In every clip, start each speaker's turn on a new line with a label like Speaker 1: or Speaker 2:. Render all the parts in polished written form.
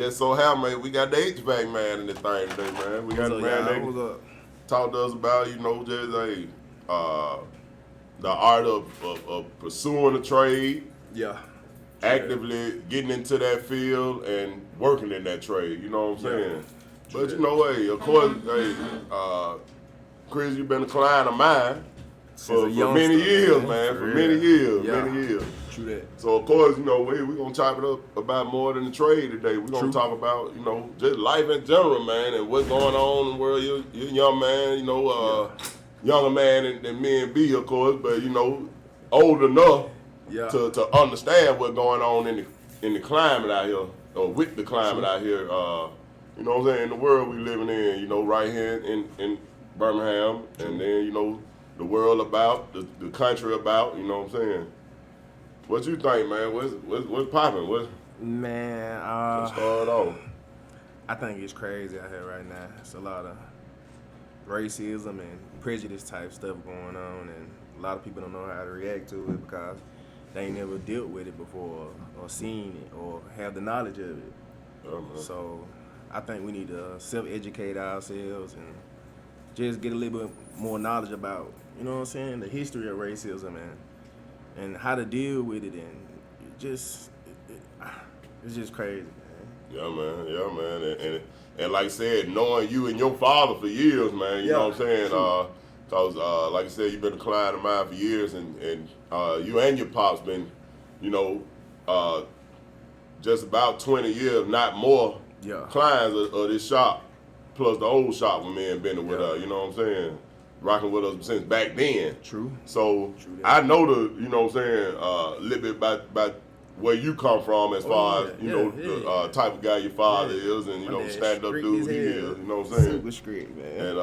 Speaker 1: It's so happy, man. We got the HVAC man in this thing today, man. We got the man that talked to us about, just the art of pursuing a trade.
Speaker 2: Yeah.
Speaker 1: Actively getting into that field and working in that trade. You know what I'm saying? But hey, of course, Chris, you've been a client of mine for many years, man. For many years.
Speaker 2: True that.
Speaker 1: So of course, we're gonna chop it up about more than the trade today. We're gonna talk about, just life in general, man, and what's going on in the world. You're a young man, younger man than me and B, of course, but old enough to understand what's going on in the climate out here, or with the climate out here. You know what I'm saying? In the world we living in, right here in Birmingham, and then the world about, the country about. You know what I'm saying? What you think, man? What's popping?
Speaker 2: Man,
Speaker 1: start off.
Speaker 2: I think it's crazy out here right now. It's a lot of racism and prejudice type stuff going on, and a lot of people don't know how to react to it because they ain't never dealt with it before or seen it or have the knowledge of it. So I think we need to self-educate ourselves and just get a little bit more knowledge about, the history of racism and how to deal with it, and it's just crazy, man.
Speaker 1: Yeah, man. And like I said, knowing you and your father for years, man, you know what I'm saying? Because, like I said, you've been a client of mine for years, and you and your pops been, just about 20 years, not more, clients of this shop, plus the old shop when me and Bender with us, you know what I'm saying? Rocking with us since back then.
Speaker 2: True.
Speaker 1: So I know a little bit about where you come from as far as, the type of guy your father is, and, stand-up dude he is, you know what I'm saying?
Speaker 2: Super strict, man.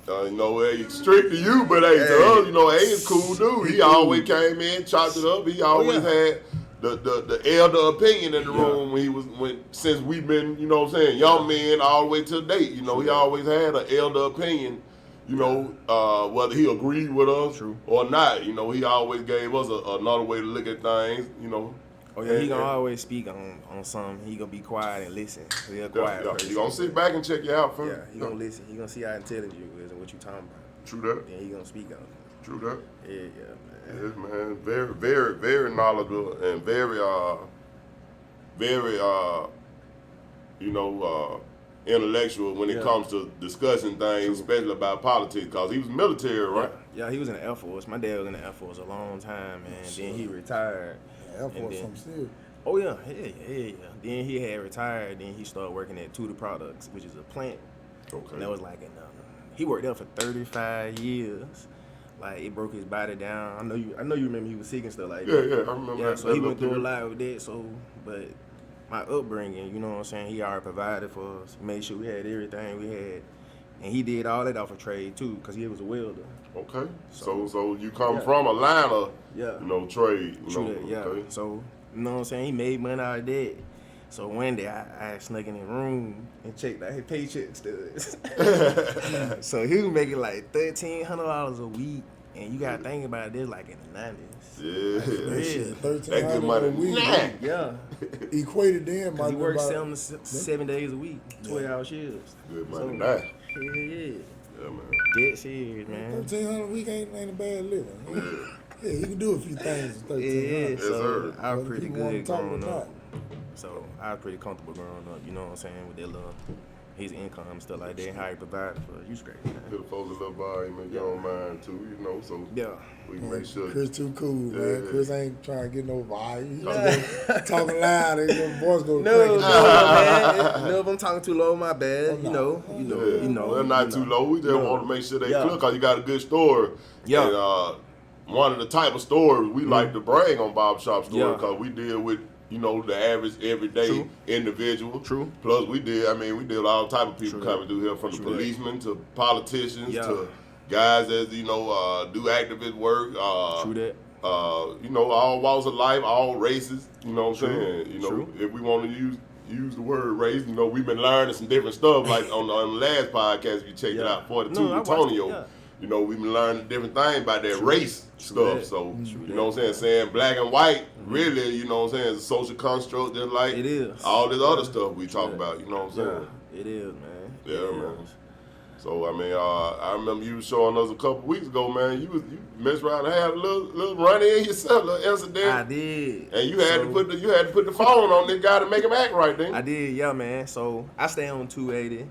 Speaker 1: And, hey, strict to you, but hey, to us, A is cool dude. He always came in, chopped it up. He always had the elder opinion in the room since we've been, young men all the way to date. He always had an elder opinion. Whether he agreed with us or not, he always gave us another way to look at things,
Speaker 2: Oh yeah, he gonna always speak on something. He gonna be quiet and listen. He's a quiet person.
Speaker 1: He gonna sit back and check you out first.
Speaker 2: Yeah, he gonna listen. He gonna see how intelligent you is and what you talking about.
Speaker 1: True that.
Speaker 2: Then he gonna speak on it.
Speaker 1: True that.
Speaker 2: Yeah, man.
Speaker 1: Yes, man. Very, very, very knowledgeable and very, intellectual when it comes to discussing things, especially about politics, because he was military, right?
Speaker 2: Yeah, he was in the Air Force. My dad was in the Air Force a long time, man. Then he retired.
Speaker 3: Air Force, some serious.
Speaker 2: Oh, yeah. Then he had retired. Then he started working at Tudor Products, which is a plant.
Speaker 1: Okay.
Speaker 2: And that was like he worked there for 35 years. Like, it broke his body down. I know you remember he was sick and stuff like that.
Speaker 1: Yeah, I remember that.
Speaker 2: So he went through a lot with that. So, but my upbringing, you know what I'm saying? He already provided for us, made sure we had everything we had. And he did all that off of trade, too, because he was a welder.
Speaker 1: Okay. So you come from a line of, trade.
Speaker 2: True that,
Speaker 1: okay.
Speaker 2: So, you know what I'm saying? He made money out of that. So one day I snuck in his room and checked out his paycheck stubs. So he was making like $1,300 a week. And you gotta think about this like in the 90s.
Speaker 1: Yeah.
Speaker 3: That good money a week.
Speaker 2: Yeah.
Speaker 3: Equated then,
Speaker 2: he worked 7 days a week, 12-hour shifts.
Speaker 1: Good money now.
Speaker 2: Yeah,
Speaker 1: man.
Speaker 2: Dead serious, man.
Speaker 3: $1,300 a week ain't a bad living. Yeah, you can do a few things with $1,300.
Speaker 2: Yeah, so I was pretty good growing up. So I was pretty comfortable growing up, you know what I'm saying, with that little his income and stuff like that, and how he provided for you straight, man.
Speaker 1: Good folks a little bar, make your own mind too, so we can make sure.
Speaker 3: Chris too cool, man. Chris ain't trying to get no vibe. Talking loud, and them boys go
Speaker 2: crazy. Man. No, if I'm talking too low, my bad. You know.
Speaker 1: Well, not too low. We just want to make sure they clear, because you got a good story.
Speaker 2: Yeah.
Speaker 1: And, one of the type of stories we like to brag on Barbershop story, because we deal with, the average everyday individual.
Speaker 2: True.
Speaker 1: Plus we did all type of people coming through here, from the policemen to politicians to guys that, do activist work.
Speaker 2: True that.
Speaker 1: All walks of life, all races, you know what I'm saying?
Speaker 2: True.
Speaker 1: If we want to use the word race, we've been learning some different stuff, like on the last podcast, if you check it out, 42 with Antonio. you know, we've been learning different things about that race stuff.
Speaker 2: that.
Speaker 1: So,
Speaker 2: True
Speaker 1: you know what I'm
Speaker 2: that.
Speaker 1: saying? Saying black and white, really, you know what I'm saying, is a social construct just like
Speaker 2: It is.
Speaker 1: all this other
Speaker 2: Yeah.
Speaker 1: stuff we talk
Speaker 2: that.
Speaker 1: about, you know what I'm saying?
Speaker 2: Yeah, it is, man.
Speaker 1: Yeah,
Speaker 2: It
Speaker 1: man.
Speaker 2: is.
Speaker 1: So, I mean, I remember you showing us a couple weeks ago, man, you messed around and had a little run in yourself, little incident.
Speaker 2: I did.
Speaker 1: And you had to put the phone on this guy to make him act right, then.
Speaker 2: I did, yeah, man. So I stay on 280,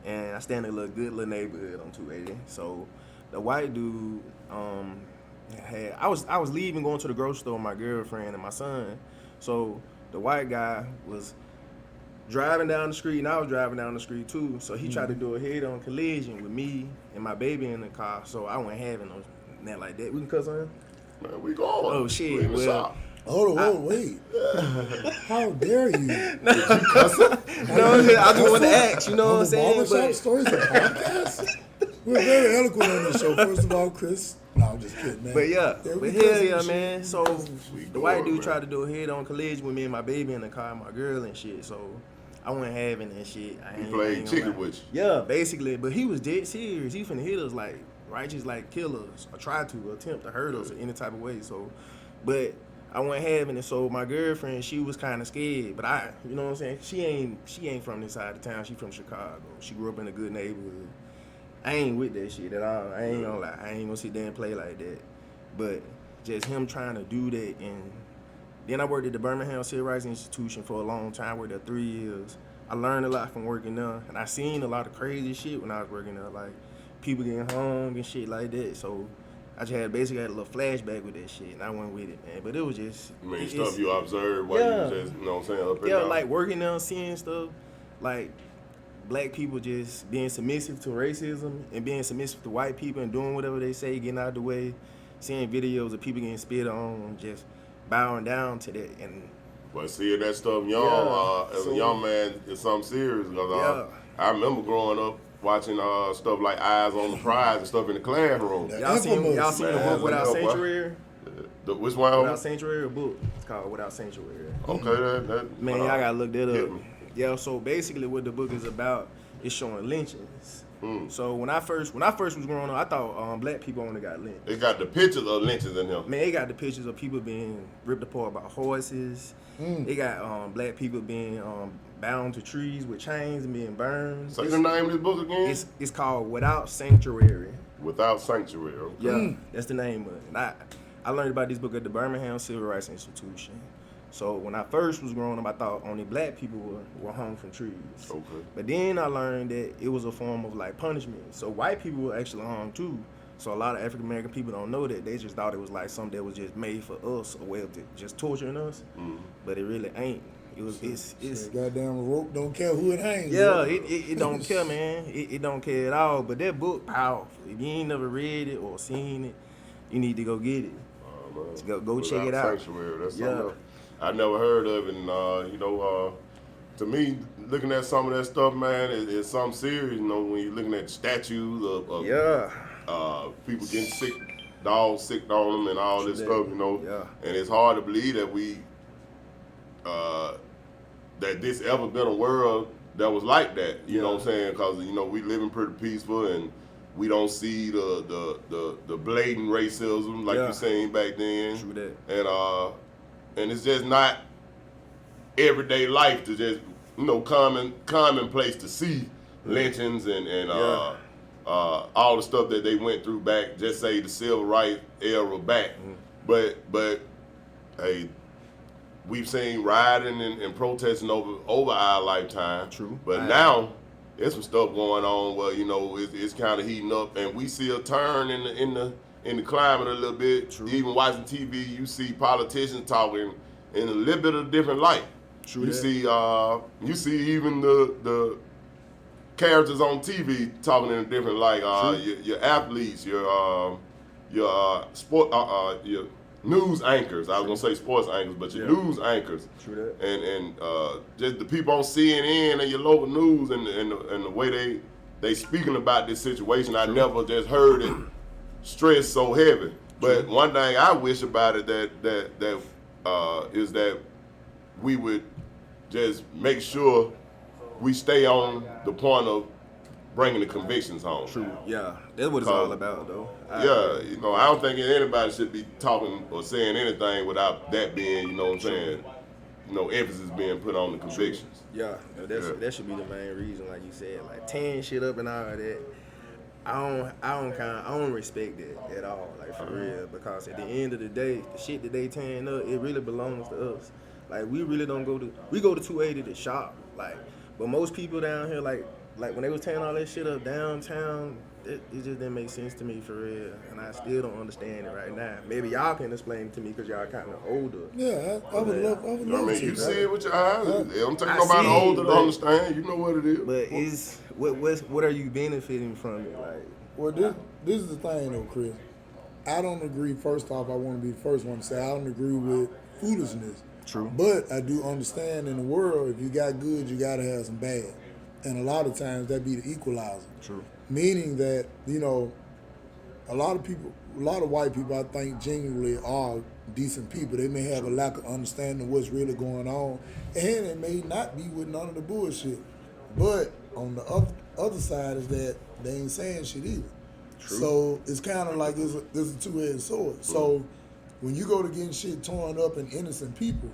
Speaker 2: and I stay in a good little neighborhood on 280. So the white dude, I was leaving, going to the grocery store with my girlfriend and my son. So the white guy was driving down the street, and I was driving down the street too. So he tried to do a head-on collision with me and my baby in the car. So I wasn't having nothing like that. We can cuss on him?
Speaker 1: Man, we going.
Speaker 2: Oh shit!
Speaker 1: We in the
Speaker 2: Well,
Speaker 1: shop.
Speaker 3: Hold on, wait. How dare you?
Speaker 2: no, I just wanted to ask. You know what I'm saying?
Speaker 3: Barbershop Stories, the podcast. We're very eloquent on this show. First of all, Chris. No, I'm just kidding, man.
Speaker 2: But yeah,
Speaker 3: we
Speaker 2: hell
Speaker 3: cussing
Speaker 2: yeah,
Speaker 3: and
Speaker 2: man.
Speaker 3: shit.
Speaker 2: So
Speaker 1: We
Speaker 2: the white
Speaker 1: going,
Speaker 2: dude
Speaker 1: man.
Speaker 2: tried to do a head-on collision with me and my baby in the car, and my girl and shit. So I wasn't having that shit.
Speaker 1: He played
Speaker 2: ain't gonna
Speaker 1: chicken
Speaker 2: lie.
Speaker 1: with
Speaker 2: Yeah, basically. But he was dead serious. He finna hit us like righteous, like kill us or try to attempt to hurt us in any type of way. So, but I wasn't having it. So my girlfriend, she was kind of scared. But you know what I'm saying? She ain't from this side of town. She from Chicago. She grew up in a good neighborhood. I ain't with that shit at all. I ain't gonna lie. I ain't gonna sit there and play like that. But just him trying to do that, and then I worked at the Birmingham Civil Rights Institution for a long time. I worked there 3 years. I learned a lot from working there, and I seen a lot of crazy shit when I was working there, like people getting hung and shit like that. So I just basically had a little flashback with that shit, and I went with it, man. But it was just
Speaker 1: I mean,
Speaker 2: it's-
Speaker 1: stuff you observed while you was just, you know what I'm saying, up and
Speaker 2: yeah,
Speaker 1: down.
Speaker 2: like working there, seeing stuff, like black people just being submissive to racism and being submissive to white people and doing whatever they say, getting out of the way, seeing videos of people getting spit on, just bowing down to that. And
Speaker 1: But seeing that stuff young,
Speaker 2: Yeah,
Speaker 1: as
Speaker 2: so-
Speaker 1: a young man, is something serious. Because I remember growing up watching stuff like Eyes on the Prize and stuff in the classroom.
Speaker 3: Yeah.
Speaker 2: y'all seen the
Speaker 1: Man,
Speaker 2: book Without
Speaker 1: look up, boy.
Speaker 2: Sanctuary?
Speaker 1: Which one?
Speaker 2: Without Sanctuary, a book. It's called Without Sanctuary.
Speaker 1: Okay, that
Speaker 2: Man, y'all gotta look that
Speaker 1: hit
Speaker 2: up.
Speaker 1: me.
Speaker 2: Yeah, so basically what the book is about is showing lynchings.
Speaker 1: Mm.
Speaker 2: So when I first was growing up, I thought black people only got lynched.
Speaker 1: They got the pictures of lynchings in him.
Speaker 2: Man, they got the pictures of people being ripped apart by horses. They got black people being bound to trees with chains and being burned.
Speaker 1: Say the name of this book again?
Speaker 2: It's called Without Sanctuary.
Speaker 1: Without Sanctuary. Okay.
Speaker 2: Yeah, that's the name of it. And I learned about this book at the Birmingham Civil Rights Institution. So when I first was growing up, I thought only black people were hung from trees.
Speaker 1: Okay.
Speaker 2: But then I learned that it was a form of like punishment. So white people were actually hung too. So a lot of African American people don't know that. They just thought it was like something that was just made for us, a way of just torturing us. But it really ain't. It's
Speaker 3: Goddamn rope don't care who it hangs.
Speaker 2: yeah,
Speaker 3: with.
Speaker 2: it don't care, man. It don't care at all. But that book powerful. If you ain't never read it or seen it, you need to go get it.
Speaker 1: Man.
Speaker 2: Go check it out.
Speaker 1: Sanctuary. That's
Speaker 2: Yeah.
Speaker 1: something else. I never heard of it. And, to me, looking at some of that stuff, man, it's something serious. You know, when you're looking at statues of
Speaker 2: Yeah.
Speaker 1: people getting sick, dogs sick on them and all this
Speaker 2: True
Speaker 1: stuff,
Speaker 2: that.
Speaker 1: you know.
Speaker 2: Yeah.
Speaker 1: And it's hard to believe that that this ever been a world that was like that. You know what I'm saying? Because, you know, we living pretty peaceful and we don't see the blatant racism like you seen back then.
Speaker 2: True that.
Speaker 1: And it's just not everyday life to just, you know, commonplace to see lynchings and all the stuff that they went through back, just say the civil rights era back. But hey, we've seen rioting and protesting over our lifetime.
Speaker 2: True.
Speaker 1: But now there's some stuff going on where, you know, it's kind of heating up, and we see a turn in the climate a little bit.
Speaker 2: True.
Speaker 1: Even watching TV, you see politicians talking in a little bit of a different light.
Speaker 2: True
Speaker 1: You
Speaker 2: that.
Speaker 1: see even the characters on TV talking in a different light. Your athletes, your sport, your news anchors. I was gonna say sports anchors, but your news anchors.
Speaker 2: True that.
Speaker 1: And just the people on CNN and your local news and the way they speaking about this situation. I never just heard it stressed so heavy. But one thing I wish about it that is that we would just make sure we stay on the point of bringing the convictions home.
Speaker 2: True. Yeah, that's what it's all about, though.
Speaker 1: I don't think anybody should be talking or saying anything without that being, what I'm saying, emphasis being put on the convictions.
Speaker 2: Yeah, that should be the main reason, like you said, like tearing shit up and all that. I don't respect that at all, like for real, because at the end of the day, the shit that they tearing up, it really belongs to us. Like we really don't go to 280 to shop, like, but most people down here, like when they was tearing all that shit up downtown, it just didn't make sense to me for real, and I still don't understand it right now. Maybe y'all can explain it to me because y'all kind of older.
Speaker 3: Yeah, I would love to.
Speaker 1: You see it with your eyes. It don't take nobody older to understand. You know what it is.
Speaker 2: But what are you benefiting from it? Like,
Speaker 3: well, this is the thing though, Chris. I don't agree. First off, I want to be the first one to say I don't agree with foolishness.
Speaker 2: True.
Speaker 3: But I do understand in the world, if you got good, you got to have some bad. And a lot of times that be the equalizer.
Speaker 2: True.
Speaker 3: Meaning that, a lot of white people, I think, genuinely are decent people. They may have a lack of understanding of what's really going on, and it may not be with none of the bullshit. But on the other side is that they ain't saying shit either. True. So it's kind of like it's a two-edged sword. So when you go to getting shit torn up and innocent people,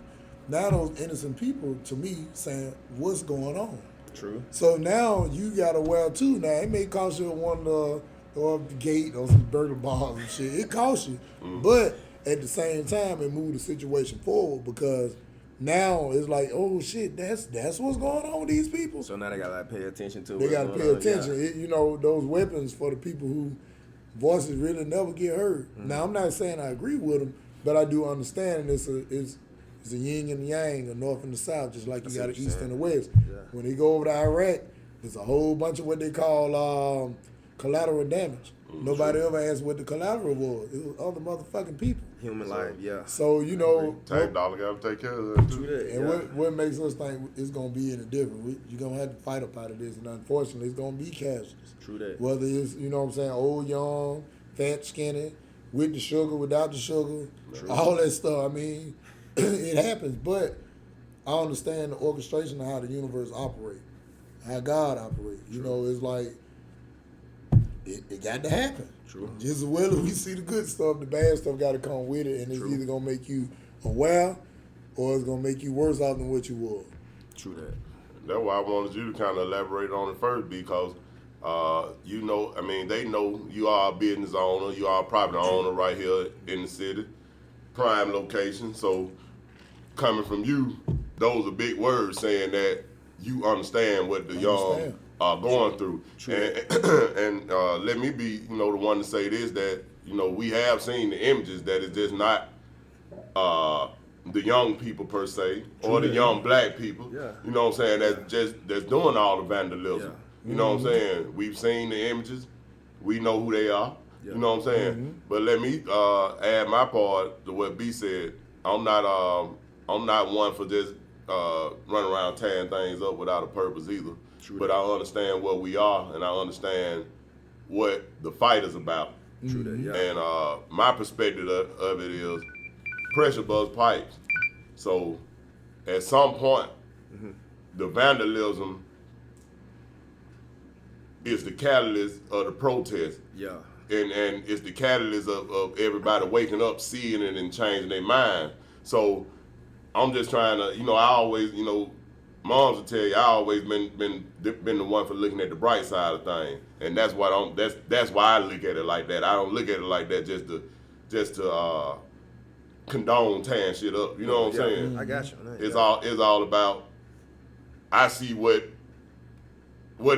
Speaker 3: now those innocent people, to me, saying, what's going on?
Speaker 2: True.
Speaker 3: So now you got a well too. Now it may cost you $1 or the gate or some burger bars and shit. It costs you, but at the same time, it moved the situation forward because now it's like, oh shit, that's what's going on with these people.
Speaker 2: So now they gotta pay attention to.
Speaker 3: They gotta pay attention. Yeah. Those weapons for the people who voices really never get heard. Now I'm not saying I agree with them, but I do understand it's a yin and yang, a north and the south, just like you got an east and a west. Yeah. When they go over to Iraq, there's a whole bunch of what they call collateral damage. Nobody ever asked what the collateral was. It was other motherfucking people.
Speaker 2: Human life, yeah.
Speaker 3: So,
Speaker 1: Tax dollar got to take care of that, too.
Speaker 3: And what makes us think it's going to be any different? You're going to have to fight up out of this, and unfortunately, it's going to be casualties.
Speaker 2: True that.
Speaker 3: Whether it's, old, young, fat, skinny, with the sugar, without the sugar, all that stuff. I mean, it happens, but I understand the orchestration of how the universe operates, how God operates. It's like it got to happen.
Speaker 2: True.
Speaker 3: Just as well as we see the good stuff, the bad stuff got to come with it, and it's either gonna make you aware or it's gonna make you worse off than what you were.
Speaker 2: True that.
Speaker 1: That's why I wanted you to kind of elaborate on it first because, they know you are a business owner, you are a property owner right here in the city, prime location. So coming from you, those are big words saying that you understand what the young are going through. And let me be, the one to say this, that, we have seen the images that it's just not the young people per se, or the young black people, you know what I'm saying, that's doing all the vandalism. Yeah. You know what I'm saying? We've seen the images. We know who they are. Yeah. You know what I'm saying? But let me add my part to what B said. I'm not one for just running around tearing things up without a purpose either. True. But I understand what we are, and I understand what the fight is about.
Speaker 2: True that, yeah.
Speaker 1: And my perspective of it is pressure buzz pipes. So at some point, the vandalism is the catalyst of the protest.
Speaker 2: Yeah.
Speaker 1: And it's the catalyst of everybody waking up, seeing it, and changing their mind. So I'm just trying to, I always, moms will tell you, I always been the one for looking at the bright side of things, and that's why that's why I look at it like that. I don't look at it like that just to condone tearing shit up. You know what I'm saying?
Speaker 2: I got you.
Speaker 1: It's all about. I see what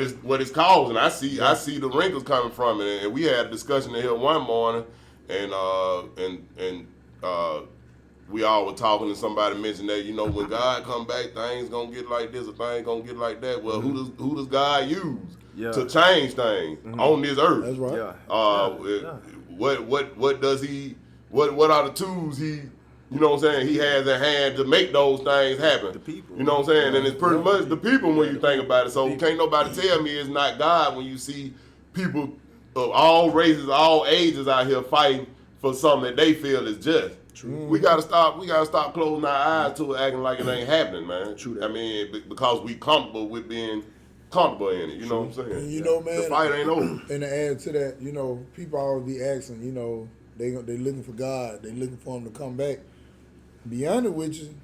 Speaker 1: it's causing. I see the wrinkles coming from it, and we had a discussion in here one morning, and we all were talking, and somebody mentioned that, when God come back, things gonna get like this, or things gonna get like that. Well, who does God use to change things on this earth?
Speaker 3: That's right.
Speaker 1: What does he? What are the tools he? You know what I'm saying? He has in hand to make those things happen.
Speaker 2: The people.
Speaker 1: You know what I'm saying? And it's pretty much the people when you think about it. So can't nobody tell me it's not God when you see people of all races, all ages out here fighting for something that they feel is just.
Speaker 2: True.
Speaker 1: We gotta stop closing our eyes to it, acting like it ain't happening, man.
Speaker 2: True that.
Speaker 1: I mean, because we comfortable with being comfortable in it. You know what I'm saying?
Speaker 3: And you know, man,
Speaker 1: the fight ain't over.
Speaker 3: And to add to that, you know, people always be asking, you know, they looking for God, they looking for him to come back. Be honest with you,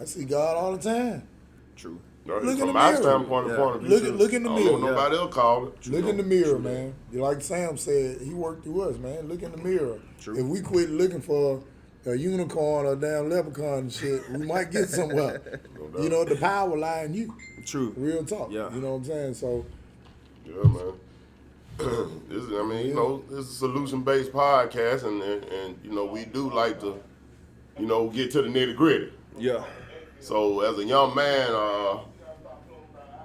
Speaker 3: I see God all the time.
Speaker 2: True.
Speaker 3: Look in
Speaker 1: From
Speaker 3: the
Speaker 1: my
Speaker 3: mirror.
Speaker 1: standpoint,
Speaker 2: Yeah.
Speaker 1: point of view,
Speaker 3: Look in the
Speaker 1: I
Speaker 3: mirror.
Speaker 1: don't know nobody else call it.
Speaker 3: Look in the mirror,
Speaker 2: True
Speaker 3: man. You like Sam said, he worked through us, man. Look in the mirror.
Speaker 2: True.
Speaker 3: If we quit looking for a unicorn or a damn leprechaun and shit, we might get somewhere.
Speaker 1: No
Speaker 3: You know, the power lie in you.
Speaker 2: True.
Speaker 3: Real talk.
Speaker 2: Yeah.
Speaker 3: You know what I'm saying? So,
Speaker 1: Yeah, man. You know, this is a solution-based podcast, and you know, we do like to, you know, get to the nitty-gritty.
Speaker 2: Yeah.
Speaker 1: So, as a young man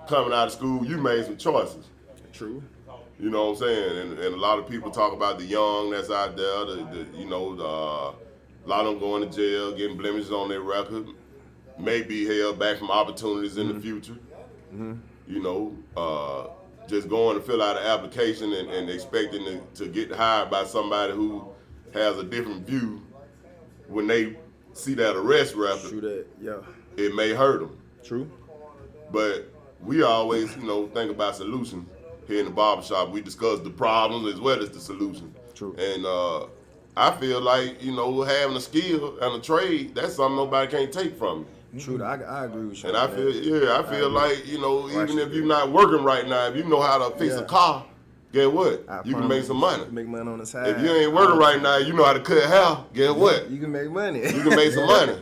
Speaker 1: coming out of school, you made some choices.
Speaker 2: True.
Speaker 1: You know what I'm saying? And a lot of people talk about the young that's out there, a lot of them going to jail, getting blemishes on their record, may be held back from opportunities in the future. You know, just going to fill out an application and expecting to get hired by somebody who has a different view when they see that arrest record,
Speaker 2: True that. Yeah.
Speaker 1: it may hurt them.
Speaker 2: True.
Speaker 1: But we always, you know, think about solutions. Here in the barbershop, we discuss the problems as well as the solutions.
Speaker 2: True.
Speaker 1: And I feel like, you know, having a skill and a trade, that's something nobody can't take from you.
Speaker 2: True. I agree with you.
Speaker 1: And
Speaker 2: on
Speaker 1: I
Speaker 2: that.
Speaker 1: feel like, you know, even
Speaker 2: Actually,
Speaker 1: if you're not working right now, if you know how to fix a car, guess what? You can make some money.
Speaker 2: Make money on the side.
Speaker 1: If you ain't working right now, you know how to cut hair, guess what?
Speaker 2: You can make money.
Speaker 1: You can make some money.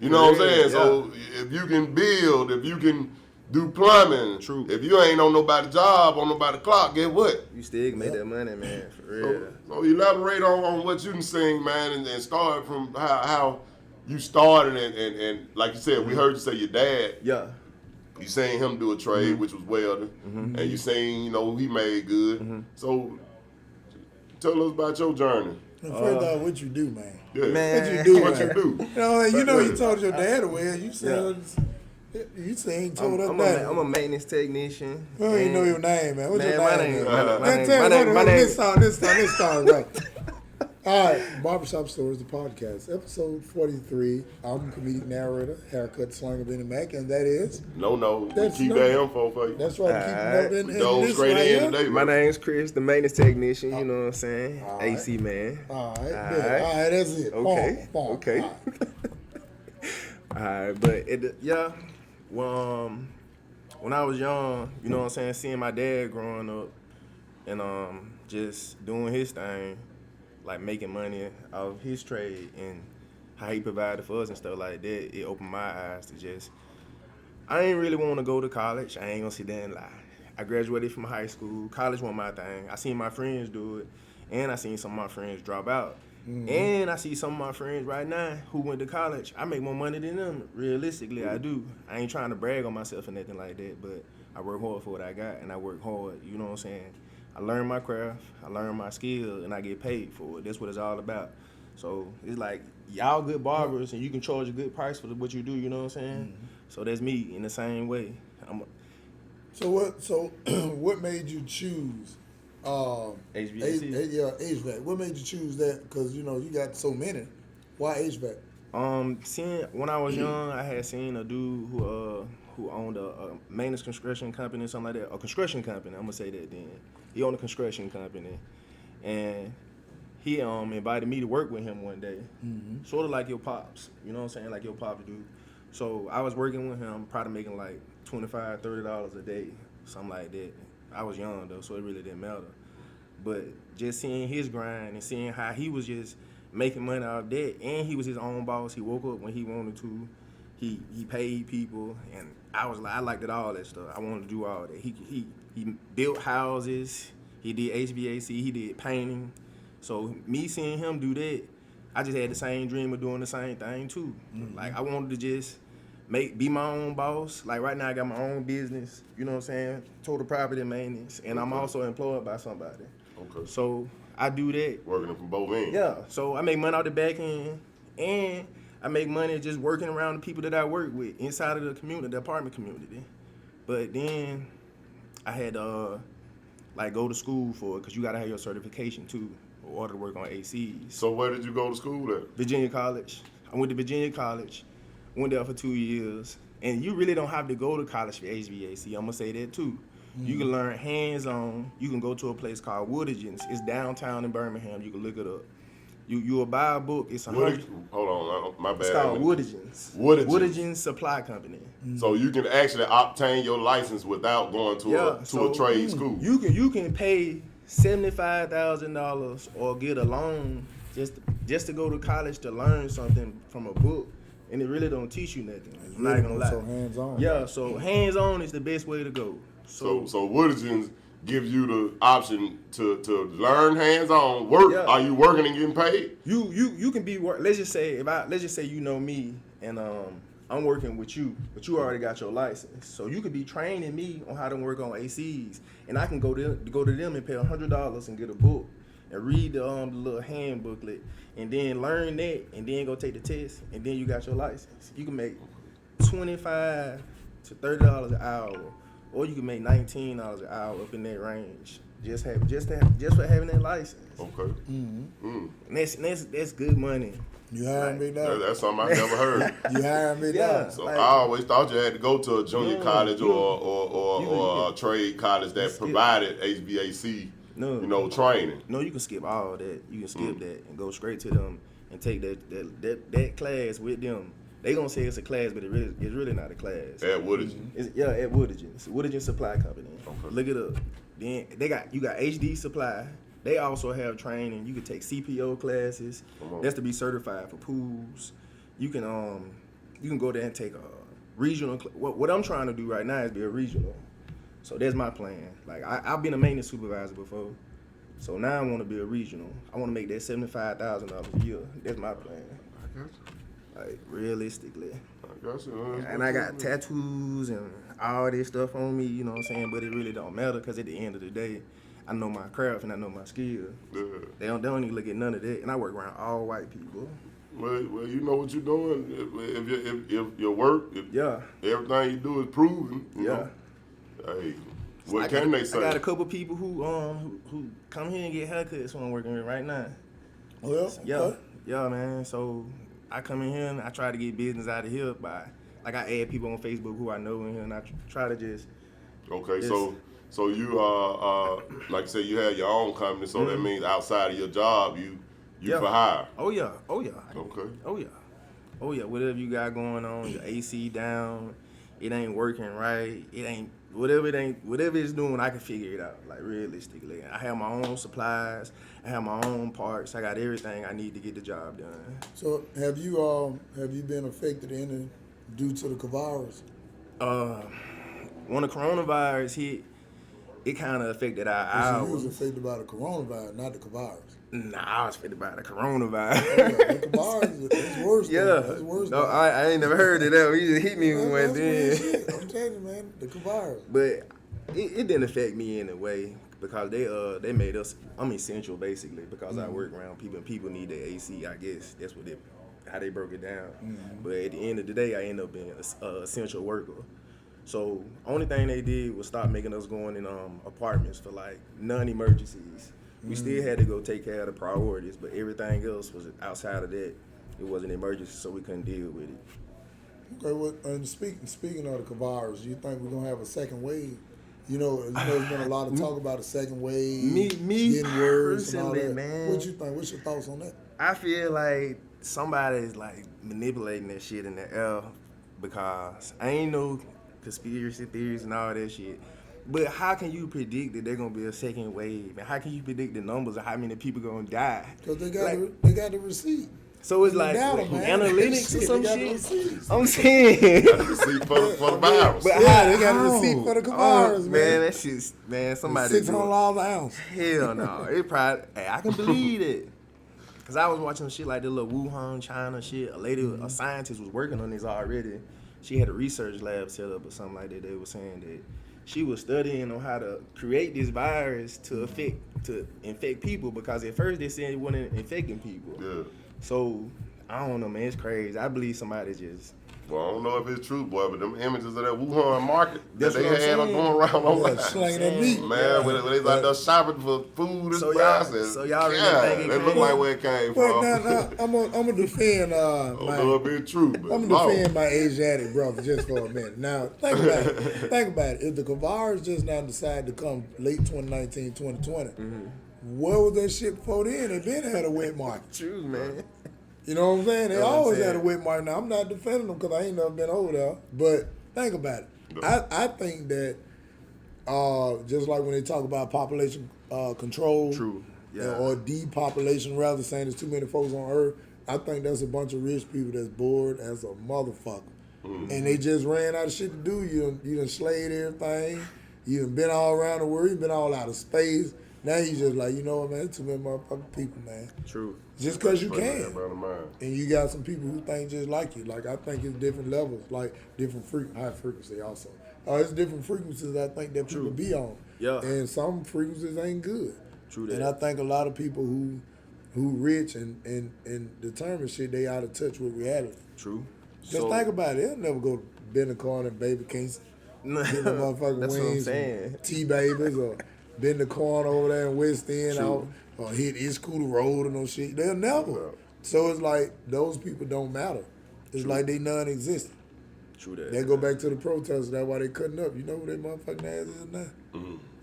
Speaker 1: You know what I'm saying?
Speaker 2: Yeah.
Speaker 1: So if you can build, if you can do plumbing,
Speaker 2: True.
Speaker 1: if you ain't on nobody's job, on nobody's clock, guess what?
Speaker 2: You still can make that money, man. For real.
Speaker 1: So elaborate on what you can sing, man, and start from how you started and like you said, we heard you say your dad.
Speaker 2: Yeah.
Speaker 1: You seen him do a trade, which was welding, and you seen, you know, he made good. So tell us about your journey.
Speaker 3: first off, what you do, man?
Speaker 1: Yeah.
Speaker 2: Man.
Speaker 3: What you do,
Speaker 1: What
Speaker 3: man?
Speaker 1: you do?
Speaker 3: You know, you told your dad well. You said, you ain't told us that.
Speaker 2: I'm a maintenance technician.
Speaker 3: I don't even know your name, man. What's
Speaker 2: Man,
Speaker 3: your
Speaker 2: my
Speaker 3: name?
Speaker 2: name-
Speaker 3: man?
Speaker 2: my name-
Speaker 3: Tell
Speaker 2: my
Speaker 3: me,
Speaker 2: name-
Speaker 3: hold
Speaker 2: my
Speaker 3: on,
Speaker 2: name-
Speaker 3: This time, right. All right, Barbershop Stories, the podcast, episode 43. I'm comedic narrator, haircut slanger Benny Mac, and that is,
Speaker 1: No, we
Speaker 3: That's
Speaker 1: keep
Speaker 3: no-
Speaker 1: that info for you.
Speaker 3: that's right, keep
Speaker 2: Alright.
Speaker 3: up in
Speaker 1: Go
Speaker 3: this
Speaker 1: straight
Speaker 3: right
Speaker 1: in
Speaker 3: here.
Speaker 1: today,
Speaker 2: My
Speaker 1: bro.
Speaker 2: name's Chris, the maintenance technician. You know what I'm saying?
Speaker 3: All right.
Speaker 2: AC man.
Speaker 3: All right,
Speaker 2: All
Speaker 3: good.
Speaker 2: right.
Speaker 3: All right, that's it.
Speaker 2: Okay.
Speaker 3: Boom, boom.
Speaker 2: Okay.
Speaker 3: All right.
Speaker 2: Alright, but well, when I was young, you know what I'm saying, seeing my dad growing up and just doing his thing, like making money out of his trade and how he provided for us and stuff like that, it opened my eyes to just, I ain't really want to go to college. I ain't gonna sit there and lie. I graduated from high school. College wasn't my thing. I seen my friends do it, and I seen some of my friends drop out. And I see some of my friends right now who went to college. I make more money than them. Realistically, I do. I ain't trying to brag on myself or nothing like that, but I work hard for what I got, and I work hard. You know what I'm saying? I learn my craft, I learn my skill, and I get paid for it. That's what it's all about. So it's like y'all good barbers, and you can charge a good price for what you do. You know what I'm saying? So that's me in the same way.
Speaker 3: So what made you choose
Speaker 2: HVAC?
Speaker 3: HVAC? What made you choose that? Because, you know, you got so many. Why HVAC?
Speaker 2: Seeing when I was young, I had seen a dude who owned a maintenance construction company or something like that. A construction company, I'm gonna say that then. He owned a construction company, and he invited me to work with him one day, sort of like your pops. You know what I'm saying, like your pops do. So I was working with him, probably making like $25, $30 a day, something like that. I was young though, so it really didn't matter. But just seeing his grind and seeing how he was just making money out of that, and he was his own boss. He woke up when he wanted to. He paid people, and I was like, I liked it, all that stuff. I wanted to do all that. He built houses. He did HVAC. He did painting. So me seeing him do that, I just had the same dream of doing the same thing too. Like I wanted to just be my own boss. Like right now I got my own business. You know what I'm saying? Total property maintenance, and I'm also employed by somebody.
Speaker 1: Okay.
Speaker 2: So I do that.
Speaker 1: Working from both ends.
Speaker 2: Yeah, so I make money out the back end, and I make money just working around the people that I work with inside of the community, the apartment community. But then I had to go to school for it, because you got to have your certification too in order to work on ACs.
Speaker 1: So where did you go to school at?
Speaker 2: Virginia College. I went to Virginia College, went there for 2 years, And you really don't have to go to college for HVAC. I'm gonna say that too. You can learn hands-on. You can go to a place called Woodigens. It's downtown in Birmingham. You can look it up. You'll buy a book. It's
Speaker 1: Hold
Speaker 2: 100.
Speaker 1: on, my bad.
Speaker 2: It's called Woodigens.
Speaker 1: Woodigens.
Speaker 2: Woodigens Supply Company.
Speaker 1: So you can actually obtain your license without going to a trade school.
Speaker 2: You can pay $75,000 or get a loan just to go to college to learn something from a book, and it really don't teach you nothing. I'm not gonna lie.
Speaker 3: So hands-on.
Speaker 2: Yeah, so hands-on is the best way to go.
Speaker 1: So Woodigens gives you the option to learn hands-on work.
Speaker 2: Yeah.
Speaker 1: Are you working and getting paid?
Speaker 2: You can be let's just say you know me and I'm working with you, but you already got your license, so you could be training me on how to work on ACs, and I can go to them and pay $100 and get a book and read the little hand booklet, and then learn that, and then go take the test, and then you got your license. You can make $25 to $30 an hour, or you can make $19 an hour up in that range. Just for having that license.
Speaker 1: Okay.
Speaker 2: And that's good money.
Speaker 3: You hiring me now?
Speaker 1: That's something I never heard.
Speaker 3: You hiring me
Speaker 2: Yeah.
Speaker 3: now?
Speaker 1: So I always thought you had to go to a junior college or a trade college that provided HVAC, training.
Speaker 2: No, you can skip all that. You can skip that and go straight to them and take that class with them. They gonna say it's a class, but it's really not a class.
Speaker 1: At Woodigens.
Speaker 2: At Woodigens. Woodigens Supply Company.
Speaker 1: Okay.
Speaker 2: Look it up. Then you got HD Supply. They also have training. You can take CPO classes. That's to be certified for pools. You can go there and take a regional. What I'm trying to do right now is be a regional. So that's my plan. Like I've been a maintenance supervisor before, so now I want to be a regional. I want to make that $75,000 a year. That's my plan.
Speaker 1: I got you.
Speaker 2: Like realistically.
Speaker 1: I got you.
Speaker 2: And I got tattoos and all this stuff on me, you know what I'm saying? But it really don't matter, because at the end of the day, I know my craft and I know my skill.
Speaker 1: Yeah.
Speaker 2: They don't even look at none of that. And I work around all white people.
Speaker 1: Well, you know what you're doing. If your work, everything you do is proven. You know, hey, what can they say?
Speaker 2: I got a couple people who come here and get haircuts when I'm working with right now.
Speaker 3: Well,
Speaker 2: Yeah, man. So I come in here and I try to get business out of here by, like, I add people on Facebook who I know in here, and I try to just.
Speaker 1: Okay, so you like you said, you have your own company, so that means outside of your job, you for hire.
Speaker 2: Oh yeah.
Speaker 1: Okay.
Speaker 2: Oh yeah. Whatever you got going on, your AC down, it ain't working right, whatever it's doing, I can figure it out. Like realistically, I have my own supplies, I have my own parts, I got everything I need to get the job done.
Speaker 3: So have you been affected due to the virus?
Speaker 2: When the coronavirus hit, it kind of affected our hours.
Speaker 3: You was affected by the coronavirus, not the virus.
Speaker 2: Nah, I was affected by the coronavirus.
Speaker 3: The virus is worse. It's worse.
Speaker 2: No, I ain't never heard of that. He just hit me one day.
Speaker 3: I'm telling you, man, the virus.
Speaker 2: But it didn't affect me in a way, because they made us. I'm essential basically, because I work around people and people need their AC. I guess that's how they broke it down. But at the end of the day, I ended up being an essential worker. So only thing they did was stop making us going in apartments for like non-emergencies. We still had to go take care of the priorities, but everything else was outside of that. It was an emergency, so we couldn't deal with it.
Speaker 3: Okay, well, and speaking of the virus, do you think we're gonna have a second wave? You know, there's been a lot of talk about a second wave.
Speaker 2: Me
Speaker 3: getting worse and all
Speaker 2: personally,
Speaker 3: that.
Speaker 2: man.
Speaker 3: What you think? What's your thoughts on that?
Speaker 2: I feel like somebody's like manipulating that shit in the air, because I ain't no conspiracy theories and all that shit. But how can you predict that there's gonna be a second wave? And how can you predict the numbers of how many people gonna die?
Speaker 3: Because they got the receipt.
Speaker 2: So it's like
Speaker 3: data,
Speaker 2: analytics or some
Speaker 3: they got
Speaker 2: shit.
Speaker 3: receipts.
Speaker 2: I'm saying.
Speaker 1: Receipt for the virus.
Speaker 2: But
Speaker 3: They got a receipt for the virus,
Speaker 2: man. That shit's, man, somebody.
Speaker 3: $600 an ounce.
Speaker 2: Hell no. It probably. Hey, I can believe it. Cause I was watching shit like the little Wuhan, China shit. A scientist was working on this already. She had a research lab set up or something like that. They were saying that she was studying on how to create this virus to infect people, because at first they said it wasn't infecting people.
Speaker 1: Yeah.
Speaker 2: So I don't know, man. It's crazy. I believe somebody just
Speaker 1: Well, I don't know if it's true, boy, but them images of that Wuhan market that
Speaker 2: That's
Speaker 1: they
Speaker 2: what I'm
Speaker 1: had
Speaker 2: saying.
Speaker 1: going around online.
Speaker 3: slanging that meat.
Speaker 1: Man, when they was out there shopping for food and
Speaker 2: So
Speaker 1: prices.
Speaker 2: y'all really
Speaker 1: God,
Speaker 2: think it
Speaker 1: that
Speaker 2: came-
Speaker 1: look like where it came
Speaker 3: Well,
Speaker 1: from.
Speaker 3: now I'm gonna defend
Speaker 1: I don't
Speaker 3: my.
Speaker 1: know if it's true, but
Speaker 3: I'm gonna defend my Asiatic brother just for a minute. Now, think about it. Think about it. If the Kavars just now decided to come late 2019, 2020, where was that shit before then? They been had a wet market.
Speaker 2: True, man.
Speaker 3: You know what I'm saying? They
Speaker 2: Know what I'm
Speaker 3: always
Speaker 2: saying?
Speaker 3: had a wet market. Now, I'm not defending them because I ain't never been over there. But think about it. I think that just like when they talk about population control,
Speaker 2: True. Yeah.
Speaker 3: or depopulation, rather saying there's too many folks on Earth, I think that's a bunch of rich people that's bored as a motherfucker, and they just ran out of shit to do. You done slayed everything. You done been all around the world. You been all out of space. Now you just like, you know what, man? Too many motherfucking people, man.
Speaker 2: True.
Speaker 3: Just because you
Speaker 1: Bring that
Speaker 3: can.
Speaker 1: brother mine.
Speaker 3: And you got some people who think just like you. Like, I think it's different levels, like different high frequency also. It's different frequencies I think that people be on.
Speaker 2: Yeah.
Speaker 3: And some frequencies ain't good.
Speaker 2: True that.
Speaker 3: And I think a lot of people who rich and determined shit, they out of touch with reality.
Speaker 2: True.
Speaker 3: Just think about it. They'll never go to Bend Corner and Baby Kings, get the motherfucking
Speaker 2: That's what I'm
Speaker 3: wings,
Speaker 2: saying.
Speaker 3: T-Babies, or Bend the Corner over there in West End,
Speaker 2: True.
Speaker 3: or hit East Cooter Road or no shit. They'll never.
Speaker 1: Yeah.
Speaker 3: So it's like those people don't matter. It's like they non-existent.
Speaker 2: True that.
Speaker 3: They go back to the protesters. That's why they cutting up. You know who they motherfucking ass is now.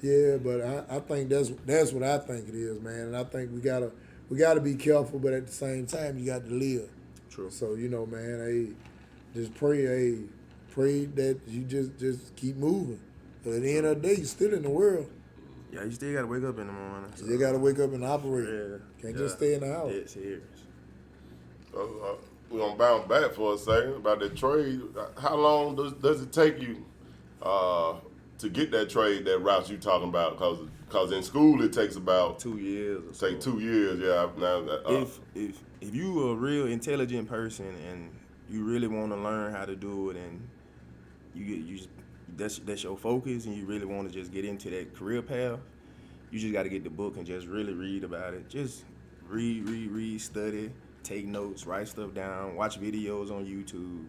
Speaker 3: Yeah, but I think that's what I think it is, man. And I think we gotta be careful, but at the same time you got to live.
Speaker 2: True.
Speaker 3: So you know, man, just pray, pray that you just keep moving. But at the end of the day, you still in the world.
Speaker 2: Yeah, you still gotta wake up in the morning. So.
Speaker 3: You gotta wake up and operate.
Speaker 2: Yeah.
Speaker 3: Can't just stay in the house.
Speaker 2: Dead serious.
Speaker 1: We're going to bounce back for a second about that trade. How long does it take you to get that trade, that route you talking about? Because in school it takes about
Speaker 2: 2 years. Or so.
Speaker 1: Take 2 years, yeah. Now,
Speaker 2: If you a real intelligent person and you really want to learn how to do it, and that's your focus, and you really want to just get into that career path, you just got to get the book and just really read about it. Just read, study, take notes, write stuff down, watch videos on YouTube,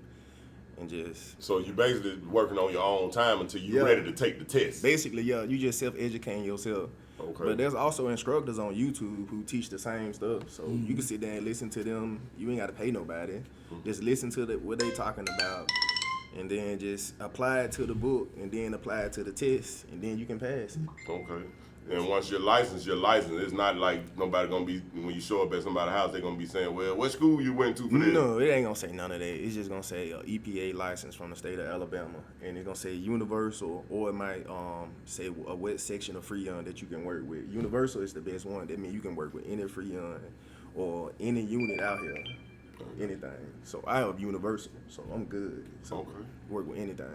Speaker 2: and just.
Speaker 1: So you basically working on your own time until you're ready to take the test.
Speaker 2: Basically, yeah, you just self-educating yourself.
Speaker 1: Okay.
Speaker 2: But there's also instructors on YouTube who teach the same stuff. So you can sit there and listen to them. You ain't got to pay nobody. Just listen to what they talking about, and then just apply it to the book, and then apply it to the test, and then you can pass it.
Speaker 1: Okay. And once you're licensed, you're licensed. It's not like nobody gonna be, when you show up at somebody's house, they're gonna be saying, well, what school you went to for this?
Speaker 2: No, it ain't gonna say none of that. It's just gonna say EPA license from the state of Alabama, and it's gonna say universal, or it might say a wet section of Freon that you can work with. Universal is the best one. That means you can work with any Freon or any unit out here, anything. So I have universal, so I'm good. So work with anything.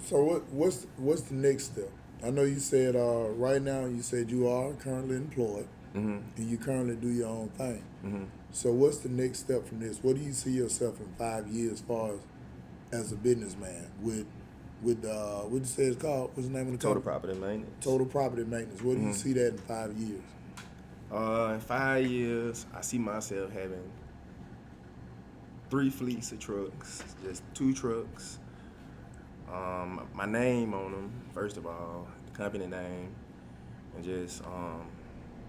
Speaker 3: So what's the next step? I know you said right now you said you are currently employed and you currently do your own thing. So what's the next step from this? What do you see yourself in 5 years as far as a businessman with what you say it's called? What's the name of the
Speaker 2: Total
Speaker 3: company?
Speaker 2: property maintenance.
Speaker 3: Total property maintenance. What do you see that in 5 years?
Speaker 2: In 5 years, I see myself having 3 fleets of trucks, just 2 trucks. My name on them, first of all, the company name, and just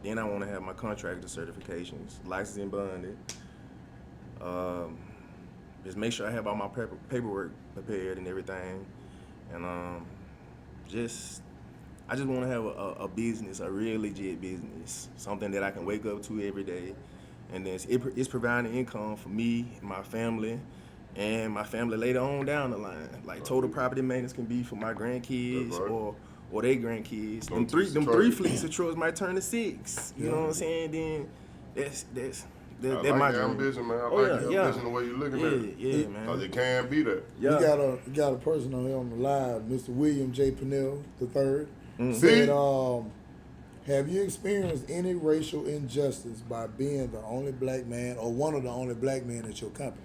Speaker 2: then I want to have my contractor certifications, licensed and bonded. Just make sure I have all my paperwork prepared and everything, and I just want to have a business, a real legit business, something that I can wake up to every day, and then it's providing income for me, my family. And my family later on down the line. Like total property maintenance can be for my grandkids or their grandkids. Them three fleets of trucks might turn to 6. You know what I'm saying? Then that's
Speaker 1: I like
Speaker 2: my
Speaker 1: your
Speaker 2: dream.
Speaker 1: ambition, man. I like your ambition, the way you're looking at it.
Speaker 2: Yeah, man.
Speaker 1: Because it can be that.
Speaker 2: Yeah.
Speaker 3: You got a person on here on the live, Mr. William J. Pennell III.
Speaker 1: See?
Speaker 3: Said, have you experienced any racial injustice by being the only black man or one of the only black men at your company?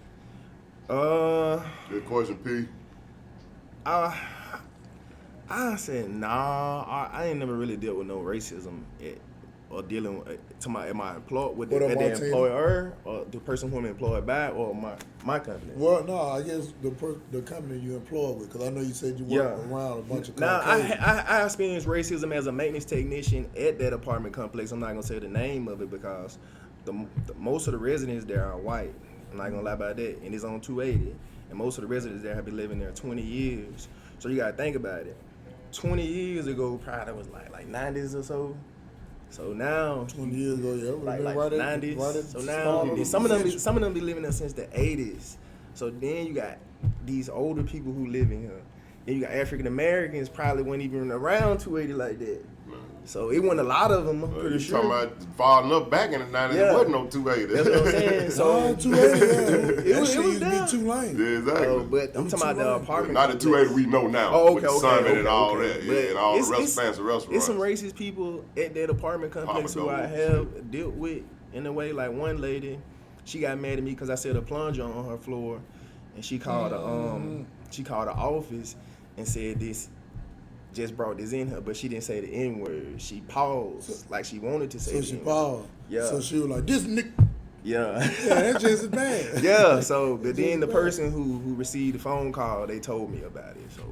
Speaker 1: Good question, P.
Speaker 2: I said nah. I ain't never really dealt with no racism or dealing to my am I employed with
Speaker 3: What up,
Speaker 2: the
Speaker 3: Martina?
Speaker 2: employer or the person who I'm employed by or my company?
Speaker 3: Well, no, I guess the company you employ with, because I know you said you work around a bunch of
Speaker 2: Now, I
Speaker 3: Caucasians.
Speaker 2: I experienced racism as a maintenance technician at that apartment complex. I'm not gonna say the name of it because the most of the residents there are white. I'm not gonna lie about that, and it's on 280. And most of the residents there have been living there 20 years. So you gotta think about it. 20 years ago, probably was like 90s or so. So now
Speaker 3: 20 years ago, yeah,
Speaker 2: like
Speaker 3: right
Speaker 2: 90s.
Speaker 3: right at
Speaker 2: So
Speaker 3: the
Speaker 2: now
Speaker 3: start of the
Speaker 2: some of
Speaker 3: century.
Speaker 2: them be living there since the 80s. So then you got these older people who live in here. Then you got African Americans probably weren't even around 280 like that. So it wasn't a lot of them. I'm pretty
Speaker 1: You
Speaker 2: sure.
Speaker 1: talking about falling up back in the 90s?
Speaker 2: Yeah.
Speaker 1: It wasn't no 280.
Speaker 2: That's what I'm saying.
Speaker 3: So
Speaker 2: So
Speaker 3: 280, yeah.
Speaker 2: it
Speaker 3: That
Speaker 2: was
Speaker 3: shit used to
Speaker 2: down.
Speaker 3: be 2 lanes.
Speaker 1: Yeah, exactly.
Speaker 2: But I'm talking about the apartment.
Speaker 1: Not the 280 we know now.
Speaker 2: Oh,
Speaker 1: with
Speaker 2: okay,
Speaker 1: the Summit
Speaker 2: okay,
Speaker 1: and all
Speaker 2: okay.
Speaker 1: that.
Speaker 2: But
Speaker 1: Yeah, and all the
Speaker 2: it's-
Speaker 1: fancy restaurants.
Speaker 2: It's some racist people at that apartment complex who I have dealt with in a way. Like one lady, she got mad at me because I set a plunger on her floor, and she called the office and said this just brought this in her, but she didn't say the N word. She paused like she wanted to say.
Speaker 3: So
Speaker 2: the
Speaker 3: she
Speaker 2: N-word.
Speaker 3: paused.
Speaker 2: Yeah.
Speaker 3: So she was like, this nigga.
Speaker 2: Yeah.
Speaker 3: Yeah, that's just as bad.
Speaker 2: Yeah. So, but then the
Speaker 3: bad.
Speaker 2: person who received the phone call, they told me about it. So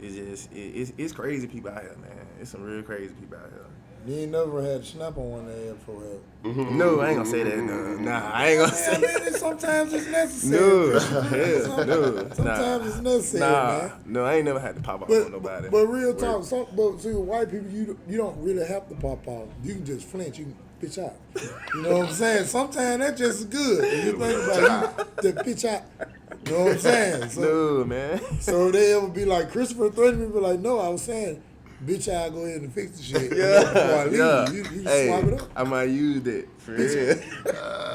Speaker 2: it's just it's crazy people out here, man. It's some real crazy people out here.
Speaker 3: You ain't never had a snap on one day before.
Speaker 2: No, I ain't gonna say that. Nah, I ain't gonna
Speaker 3: I
Speaker 2: say.
Speaker 3: mean, sometimes it's necessary.
Speaker 2: No, hell, no,
Speaker 3: Sometimes it's necessary,
Speaker 2: nah,
Speaker 3: man.
Speaker 2: no, I ain't never had to pop off on nobody.
Speaker 3: But real talk, but see, with white people, you don't really have to pop off. You can just flinch. You can pitch out. You know what I'm saying? Sometimes that's just good. If you think about it, you just pitch out. You know what I'm saying? So,
Speaker 2: No, man.
Speaker 3: so they ever be like, Christopher threatened me, be like, no, I was saying, bitch, I'll go ahead and fix the shit.
Speaker 2: Yeah,
Speaker 3: Before I leave,
Speaker 2: yeah.
Speaker 3: you just
Speaker 2: Hey,
Speaker 3: swap it up.
Speaker 2: I might use that for real.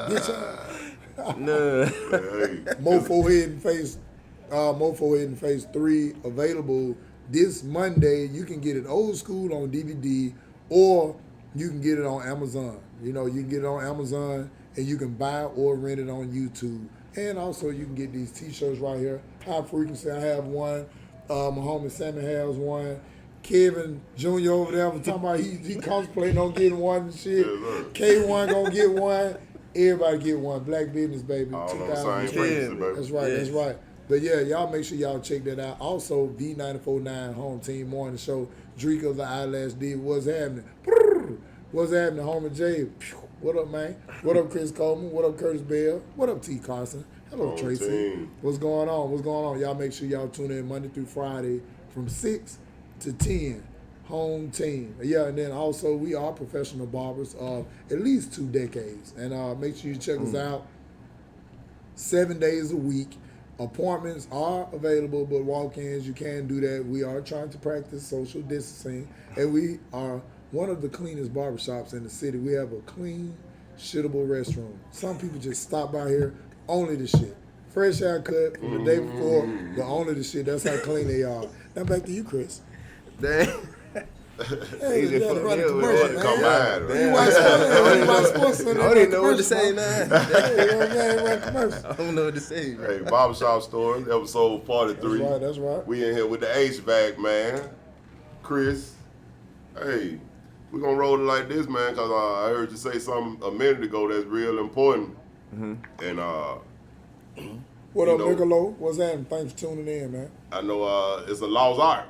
Speaker 3: Bitch,
Speaker 2: No.
Speaker 1: Hey,
Speaker 3: Mofo Head and Face 3 available this Monday. You can get it old school on DVD or you can get it on Amazon. You know, you can get it on Amazon and you can buy or rent it on YouTube. And also you can get these t-shirts right here. High Frequency, I have one. My homie Sammy has one. Kevin Jr. over there was talking about he contemplating on getting one and shit.
Speaker 1: Yes,
Speaker 3: K1 gonna get one. Everybody get one. Black Business, baby.
Speaker 1: all on the
Speaker 3: 2020.
Speaker 1: same frequency, baby.
Speaker 3: That's right,
Speaker 2: Yes.
Speaker 3: that's right. But yeah, y'all make sure y'all check that out. Also, V94.9 Home Team Morning Show. Drika of the Eyelash D. What's happening? Brrr. What's happening, Homie J? Phew. What up, man? What up, Chris Coleman? What up, Curtis Bell? What up, T. Carson? Hello,
Speaker 1: Home
Speaker 3: Tracy.
Speaker 1: team.
Speaker 3: What's going on? What's going on? Y'all make sure y'all tune in Monday through Friday from 6 to 10. Home team. Yeah, and then also we are professional barbers of at least 2 decades. And make sure you check us out 7 days a week. Appointments are available, but walk-ins, you can do that. We are trying to practice social distancing, and we are one of the cleanest barbershops in the city. We have a clean, shittable restroom. Some people just stop by here, only the shit. Fresh haircut from the day before, but only the shit. That's how clean they are. Now back to you, Chris.
Speaker 2: Dang.
Speaker 3: Hey,
Speaker 2: He
Speaker 3: you
Speaker 2: just
Speaker 3: gotta
Speaker 2: put
Speaker 3: run
Speaker 2: me
Speaker 3: a
Speaker 2: up with
Speaker 3: commercial,
Speaker 1: that.
Speaker 3: man.
Speaker 1: Come on,
Speaker 3: You
Speaker 1: man.
Speaker 3: watch sports, you watch sports
Speaker 2: I
Speaker 3: Center,
Speaker 2: don't even know what to say
Speaker 3: commercial,
Speaker 2: now.
Speaker 3: man. Hey, you know what I'm saying? Run commercial.
Speaker 2: I don't know what to say.
Speaker 1: Hey, Barbershop Stories, episode 43.
Speaker 3: That's right, that's right.
Speaker 1: We in here with the HVAC, man. Chris. Hey, we gonna roll it like this, man, because I heard you say something a minute ago that's real important. And
Speaker 3: What
Speaker 1: You
Speaker 3: up,
Speaker 1: know-
Speaker 3: Niccolo? What's happening? Thanks for tuning in, man.
Speaker 1: I know it's a lost art.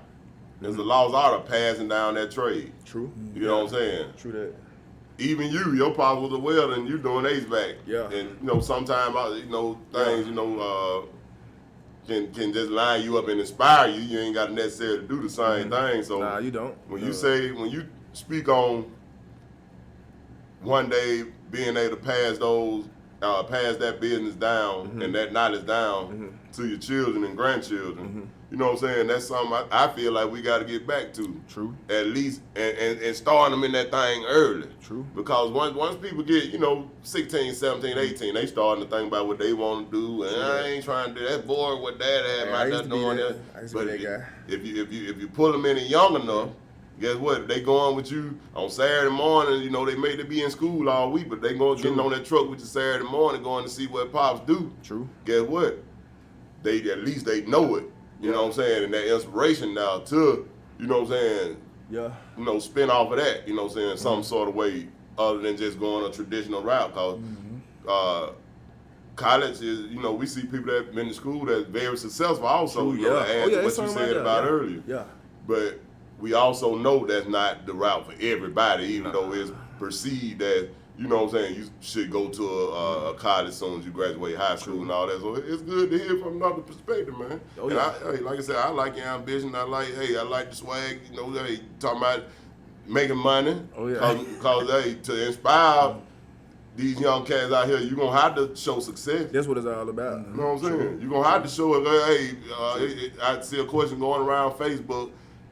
Speaker 1: It's a lost art of passing down that trade.
Speaker 2: True.
Speaker 1: You know what I'm saying?
Speaker 2: True that.
Speaker 1: Even your pops was a welder and you doing HVAC.
Speaker 2: Yeah.
Speaker 1: And sometimes things, can just line you up and inspire you. You ain't got to necessarily do the same thing. So
Speaker 2: Nah, you don't.
Speaker 1: when
Speaker 2: No.
Speaker 1: you speak on one day being able to pass that business down and that knowledge down to your children and grandchildren, you know what I'm saying? That's something I feel like we got to get back to.
Speaker 2: True.
Speaker 1: At least, and starting them in that thing early.
Speaker 2: True.
Speaker 1: Because once people get, 16, 17, 18, they starting to think about what they want to do, and I ain't trying to do that. Bored with that.
Speaker 2: Hey, I used to be that. I used to be that guy.
Speaker 1: If you pull them in it young enough, guess what? They going with you on Saturday morning. They may be in school all week, but they going getting on that truck with you Saturday morning, going to see what pops do.
Speaker 2: True.
Speaker 1: Guess what? At least they know it. You know what I'm saying? And that inspiration now to,
Speaker 2: Yeah.
Speaker 1: Spin off of that, you know what I'm saying, some sort of way other than just going a traditional route. Because college is, we see people that been to school that's very successful also,
Speaker 2: True,
Speaker 1: to add to what you said about
Speaker 2: yeah.
Speaker 1: earlier.
Speaker 2: Yeah.
Speaker 1: But we also know that's not the route for everybody, even though it's perceived that, you know what I'm saying, you should go to a college as soon as you graduate high school and all that. So it's good to hear from another perspective, man.
Speaker 2: Oh,
Speaker 1: and
Speaker 2: yeah.
Speaker 1: like I said, I like your ambition. I like the swag, talking about making money.
Speaker 2: Oh, yeah.
Speaker 1: Cause to inspire these young cats out here, you're going to have to show success.
Speaker 2: That's what it's all about.
Speaker 1: You know what I'm saying? You're going to have to show it. I see a question going around Facebook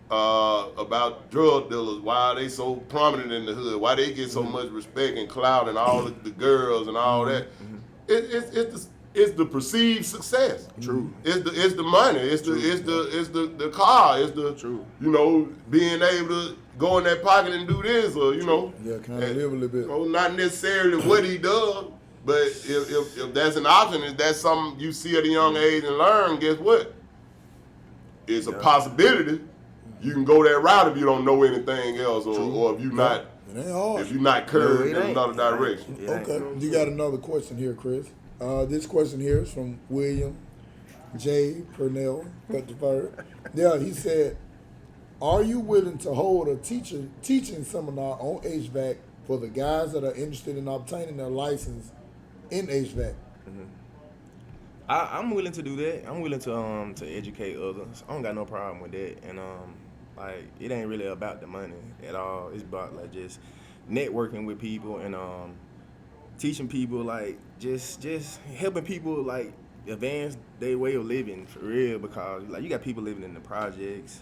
Speaker 1: about drug dealers, why they so prominent in the hood, why they get so much respect and clout and all the girls and all that. It's the perceived success.
Speaker 2: True.
Speaker 1: It's the money. It's the car. It's the
Speaker 2: True.
Speaker 1: Being able to go in that pocket and do this, or
Speaker 3: kind of live a little bit.
Speaker 1: Not necessarily what he does, but if that's an option, if that's something you see at a young age and learn, guess what? It's a possibility. You can go that route if you don't know anything else, or if you're not.
Speaker 3: It ain't hard.
Speaker 1: If you're not curved in another direction.
Speaker 3: Okay, you got another question here, Chris. This question here is from William J. Purnell, 33rd. Yeah, he said, are you willing to hold a teaching seminar on HVAC for the guys that are interested in obtaining their license in HVAC?
Speaker 2: I'm willing to do that. I'm willing to educate others. I don't got no problem with that. And it ain't really about the money at all. It's about just networking with people and teaching people just helping people advance their way of living for real, because you got people living in the projects.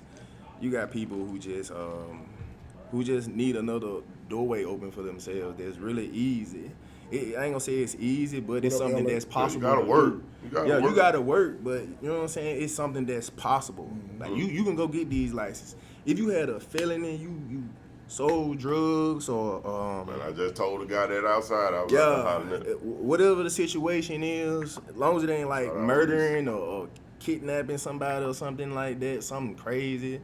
Speaker 2: You got people who just need another doorway open for themselves. That's really easy. I ain't gonna say it's easy, but it's something that's possible.
Speaker 1: You gotta work.
Speaker 2: You gotta work, but you know what I'm saying? It's something that's possible. You can go get these licenses. If you had a felony, you sold drugs or
Speaker 1: Man, I just told the guy that outside. I was
Speaker 2: whatever the situation is, as long as it ain't murdering or kidnapping somebody or something like that, something crazy.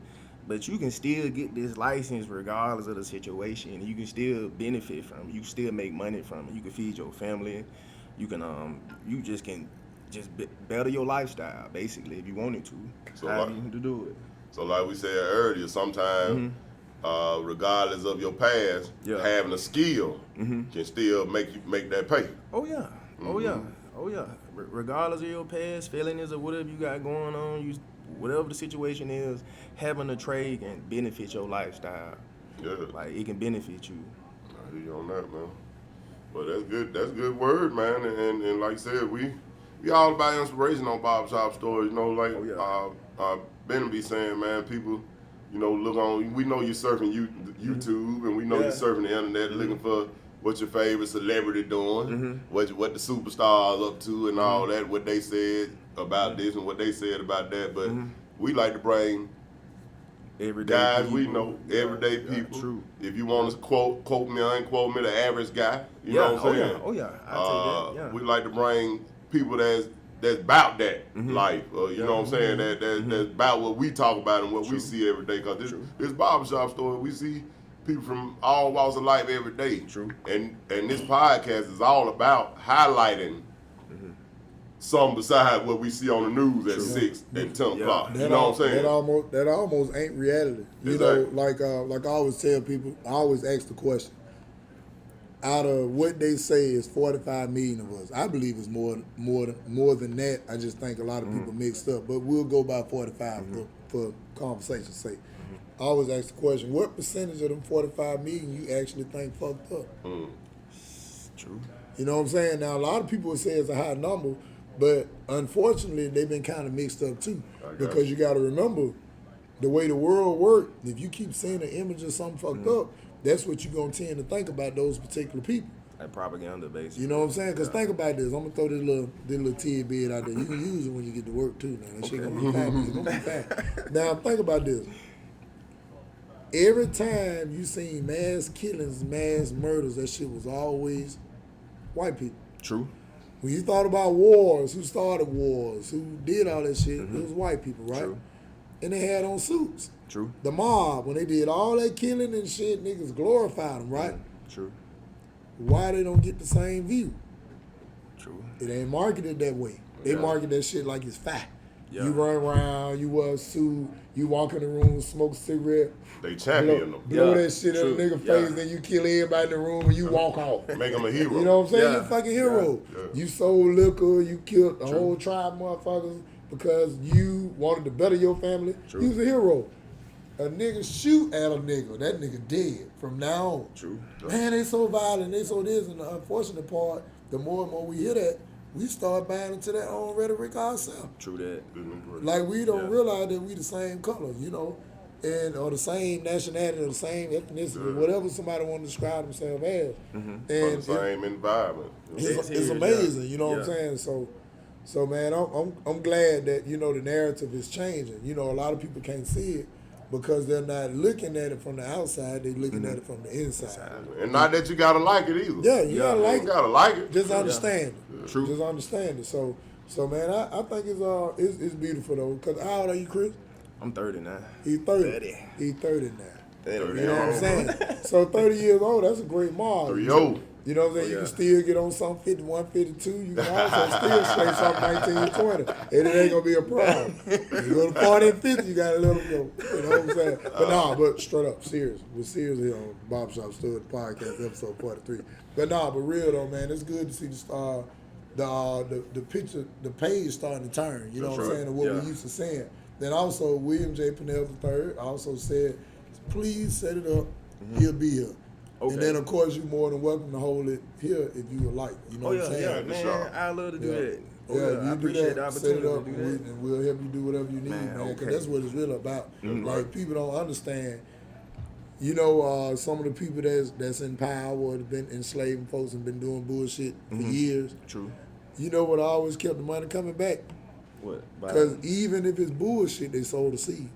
Speaker 2: But you can still get this license regardless of the situation. You can still benefit from it. You can still make money from it. You can feed your family. You can you can better your lifestyle basically if you wanted to. To do it.
Speaker 1: So like we said earlier, sometimes regardless of your past, having a skill can still make that pay.
Speaker 2: Oh yeah. Oh yeah. Regardless of your past, felonies or whatever you got going on, whatever the situation is, having a trade can benefit your lifestyle.
Speaker 1: Yeah.
Speaker 2: It can benefit you.
Speaker 1: I hear you on that, man. But that's good. That's a good word, man. And like I said, we all about inspiration on Barbershop Stories. Ben be saying, man, people, look on. We know you're surfing YouTube, and we know you're surfing the internet, looking for what your favorite celebrity doing, what the superstars up to, and all that. What they said about this and what they said about that. But we like to bring
Speaker 2: everyday
Speaker 1: guys
Speaker 2: people.
Speaker 1: we know, everyday people.
Speaker 2: True.
Speaker 1: If you want to quote me, unquote me, the average guy. You know what I'm saying?
Speaker 2: Oh yeah. I take that. Yeah.
Speaker 1: We like to bring people that's about that life. You know what I'm saying? That's about what we talk about and what we see every day. Because this barbershop story, we see people from all walks of life every day.
Speaker 2: True.
Speaker 1: And this podcast is all about highlighting some beside what we see on the news at 6 and 10 o'clock. You know what I'm saying?
Speaker 3: That almost ain't reality.
Speaker 1: Exactly.
Speaker 3: Like I always tell people, I always ask the question, out of what they say is 45 million of us, I believe it's more than that. I just think a lot of people mixed up, but we'll go by 45 for conversation's sake. I always ask the question, what percentage of them 45 million you actually think fucked up?
Speaker 2: True.
Speaker 3: You know what I'm saying? Now, a lot of people would say it's a high number, but unfortunately, they've been kind of mixed up too. Because you got to remember, the way the world works, if you keep seeing an image of something fucked up, that's what you're going to tend to think about those particular people.
Speaker 2: Like propaganda, basically.
Speaker 3: You know what I'm saying? Because think about this. I'm going to throw this little tidbit out there. You can use it when you get to work too. Now, that shit going to be fat. It's going to be fat. Now, think about this. Every time you seen mass killings, mass murders, that shit was always white people.
Speaker 2: True.
Speaker 3: When you thought about wars, who started wars, who did all that shit, it was white people, right?
Speaker 2: True.
Speaker 3: and they had on suits.
Speaker 2: True.
Speaker 3: The mob, when they did all that killing and shit, niggas glorified them, right?
Speaker 2: True.
Speaker 3: Why they don't get the same view?
Speaker 2: True.
Speaker 3: It ain't marketed that way. They market that shit like it's fat.
Speaker 2: Yeah.
Speaker 3: You run around, you wear a suit, you walk in the room, smoke a cigarette,
Speaker 1: They champion them.
Speaker 3: blow
Speaker 2: Yeah,
Speaker 3: that shit in a
Speaker 2: true.
Speaker 3: nigga
Speaker 2: Yeah.
Speaker 3: face, then you kill everybody in the room and you walk off.
Speaker 1: Make them a hero.
Speaker 3: You know what I'm saying?
Speaker 2: Yeah.
Speaker 3: You're a fucking hero.
Speaker 1: Yeah.
Speaker 3: You sold liquor, you killed the whole tribe motherfuckers because you wanted to better your family.
Speaker 2: True.
Speaker 3: You was a hero. A nigga shoot at a nigga, that nigga dead from now on.
Speaker 2: True.
Speaker 3: Man, they so violent, they so this, and the unfortunate part, the more and more we hear that, we start buying into that own rhetoric ourselves.
Speaker 2: True that.
Speaker 3: Like we don't
Speaker 2: Yeah.
Speaker 3: realize that we the same color, you know, and or the same nationality or the same ethnicity, whatever somebody want to describe themselves as.
Speaker 1: From
Speaker 3: And
Speaker 1: the same environment.
Speaker 3: it's amazing, you know what I'm saying? So man, I'm glad that, you know, the narrative is changing. You know, a lot of people can't see it because they're not looking at it from the outside, they're looking at it from the inside.
Speaker 1: And not that you gotta like it either.
Speaker 3: Yeah, you gotta like
Speaker 1: You
Speaker 3: it.
Speaker 1: gotta like it.
Speaker 3: Just understand it.
Speaker 2: True.
Speaker 3: Just understand it. So man, I think it's beautiful though. Cause how old are you, Chris?
Speaker 2: I'm 30 now.
Speaker 3: He's 30.
Speaker 2: 30.
Speaker 3: He's 30 now.
Speaker 2: 30.
Speaker 3: You know what I'm saying? So 30 years old, that's a great mark.
Speaker 1: 3-0.
Speaker 3: You know what I'm saying? You
Speaker 2: yeah.
Speaker 3: can still get on some 51, 52. You can also still straight some 19, 20. And it ain't going to be a problem. You go to 40 and 50, you got to let them go. You know what I'm saying? But straight up, serious. We're serious here on Barbershop Story Podcast, episode 43. But but real though, man, it's good to see the picture, the page starting to turn. You know what I'm saying? And what we used to saying. Then also, William J. Pennell III also said, please set it up. He'll be here.
Speaker 2: Okay.
Speaker 3: And then, of course, you're more than welcome to hold it here if you would like. You know what I'm saying?
Speaker 2: Yeah, man. I love to do that.
Speaker 3: Yeah,
Speaker 2: I
Speaker 3: you do
Speaker 2: appreciate the
Speaker 3: that, set it
Speaker 2: opportunity
Speaker 3: up,
Speaker 2: to do that.
Speaker 3: and we'll help you do whatever you need, man, because that's what it's really about. Like, people don't understand, you know, some of the people that's in power or have been enslaving folks and been doing bullshit for years.
Speaker 2: True.
Speaker 3: You know what always kept the money coming back?
Speaker 2: What?
Speaker 3: Because even if it's bullshit, they sold the seed.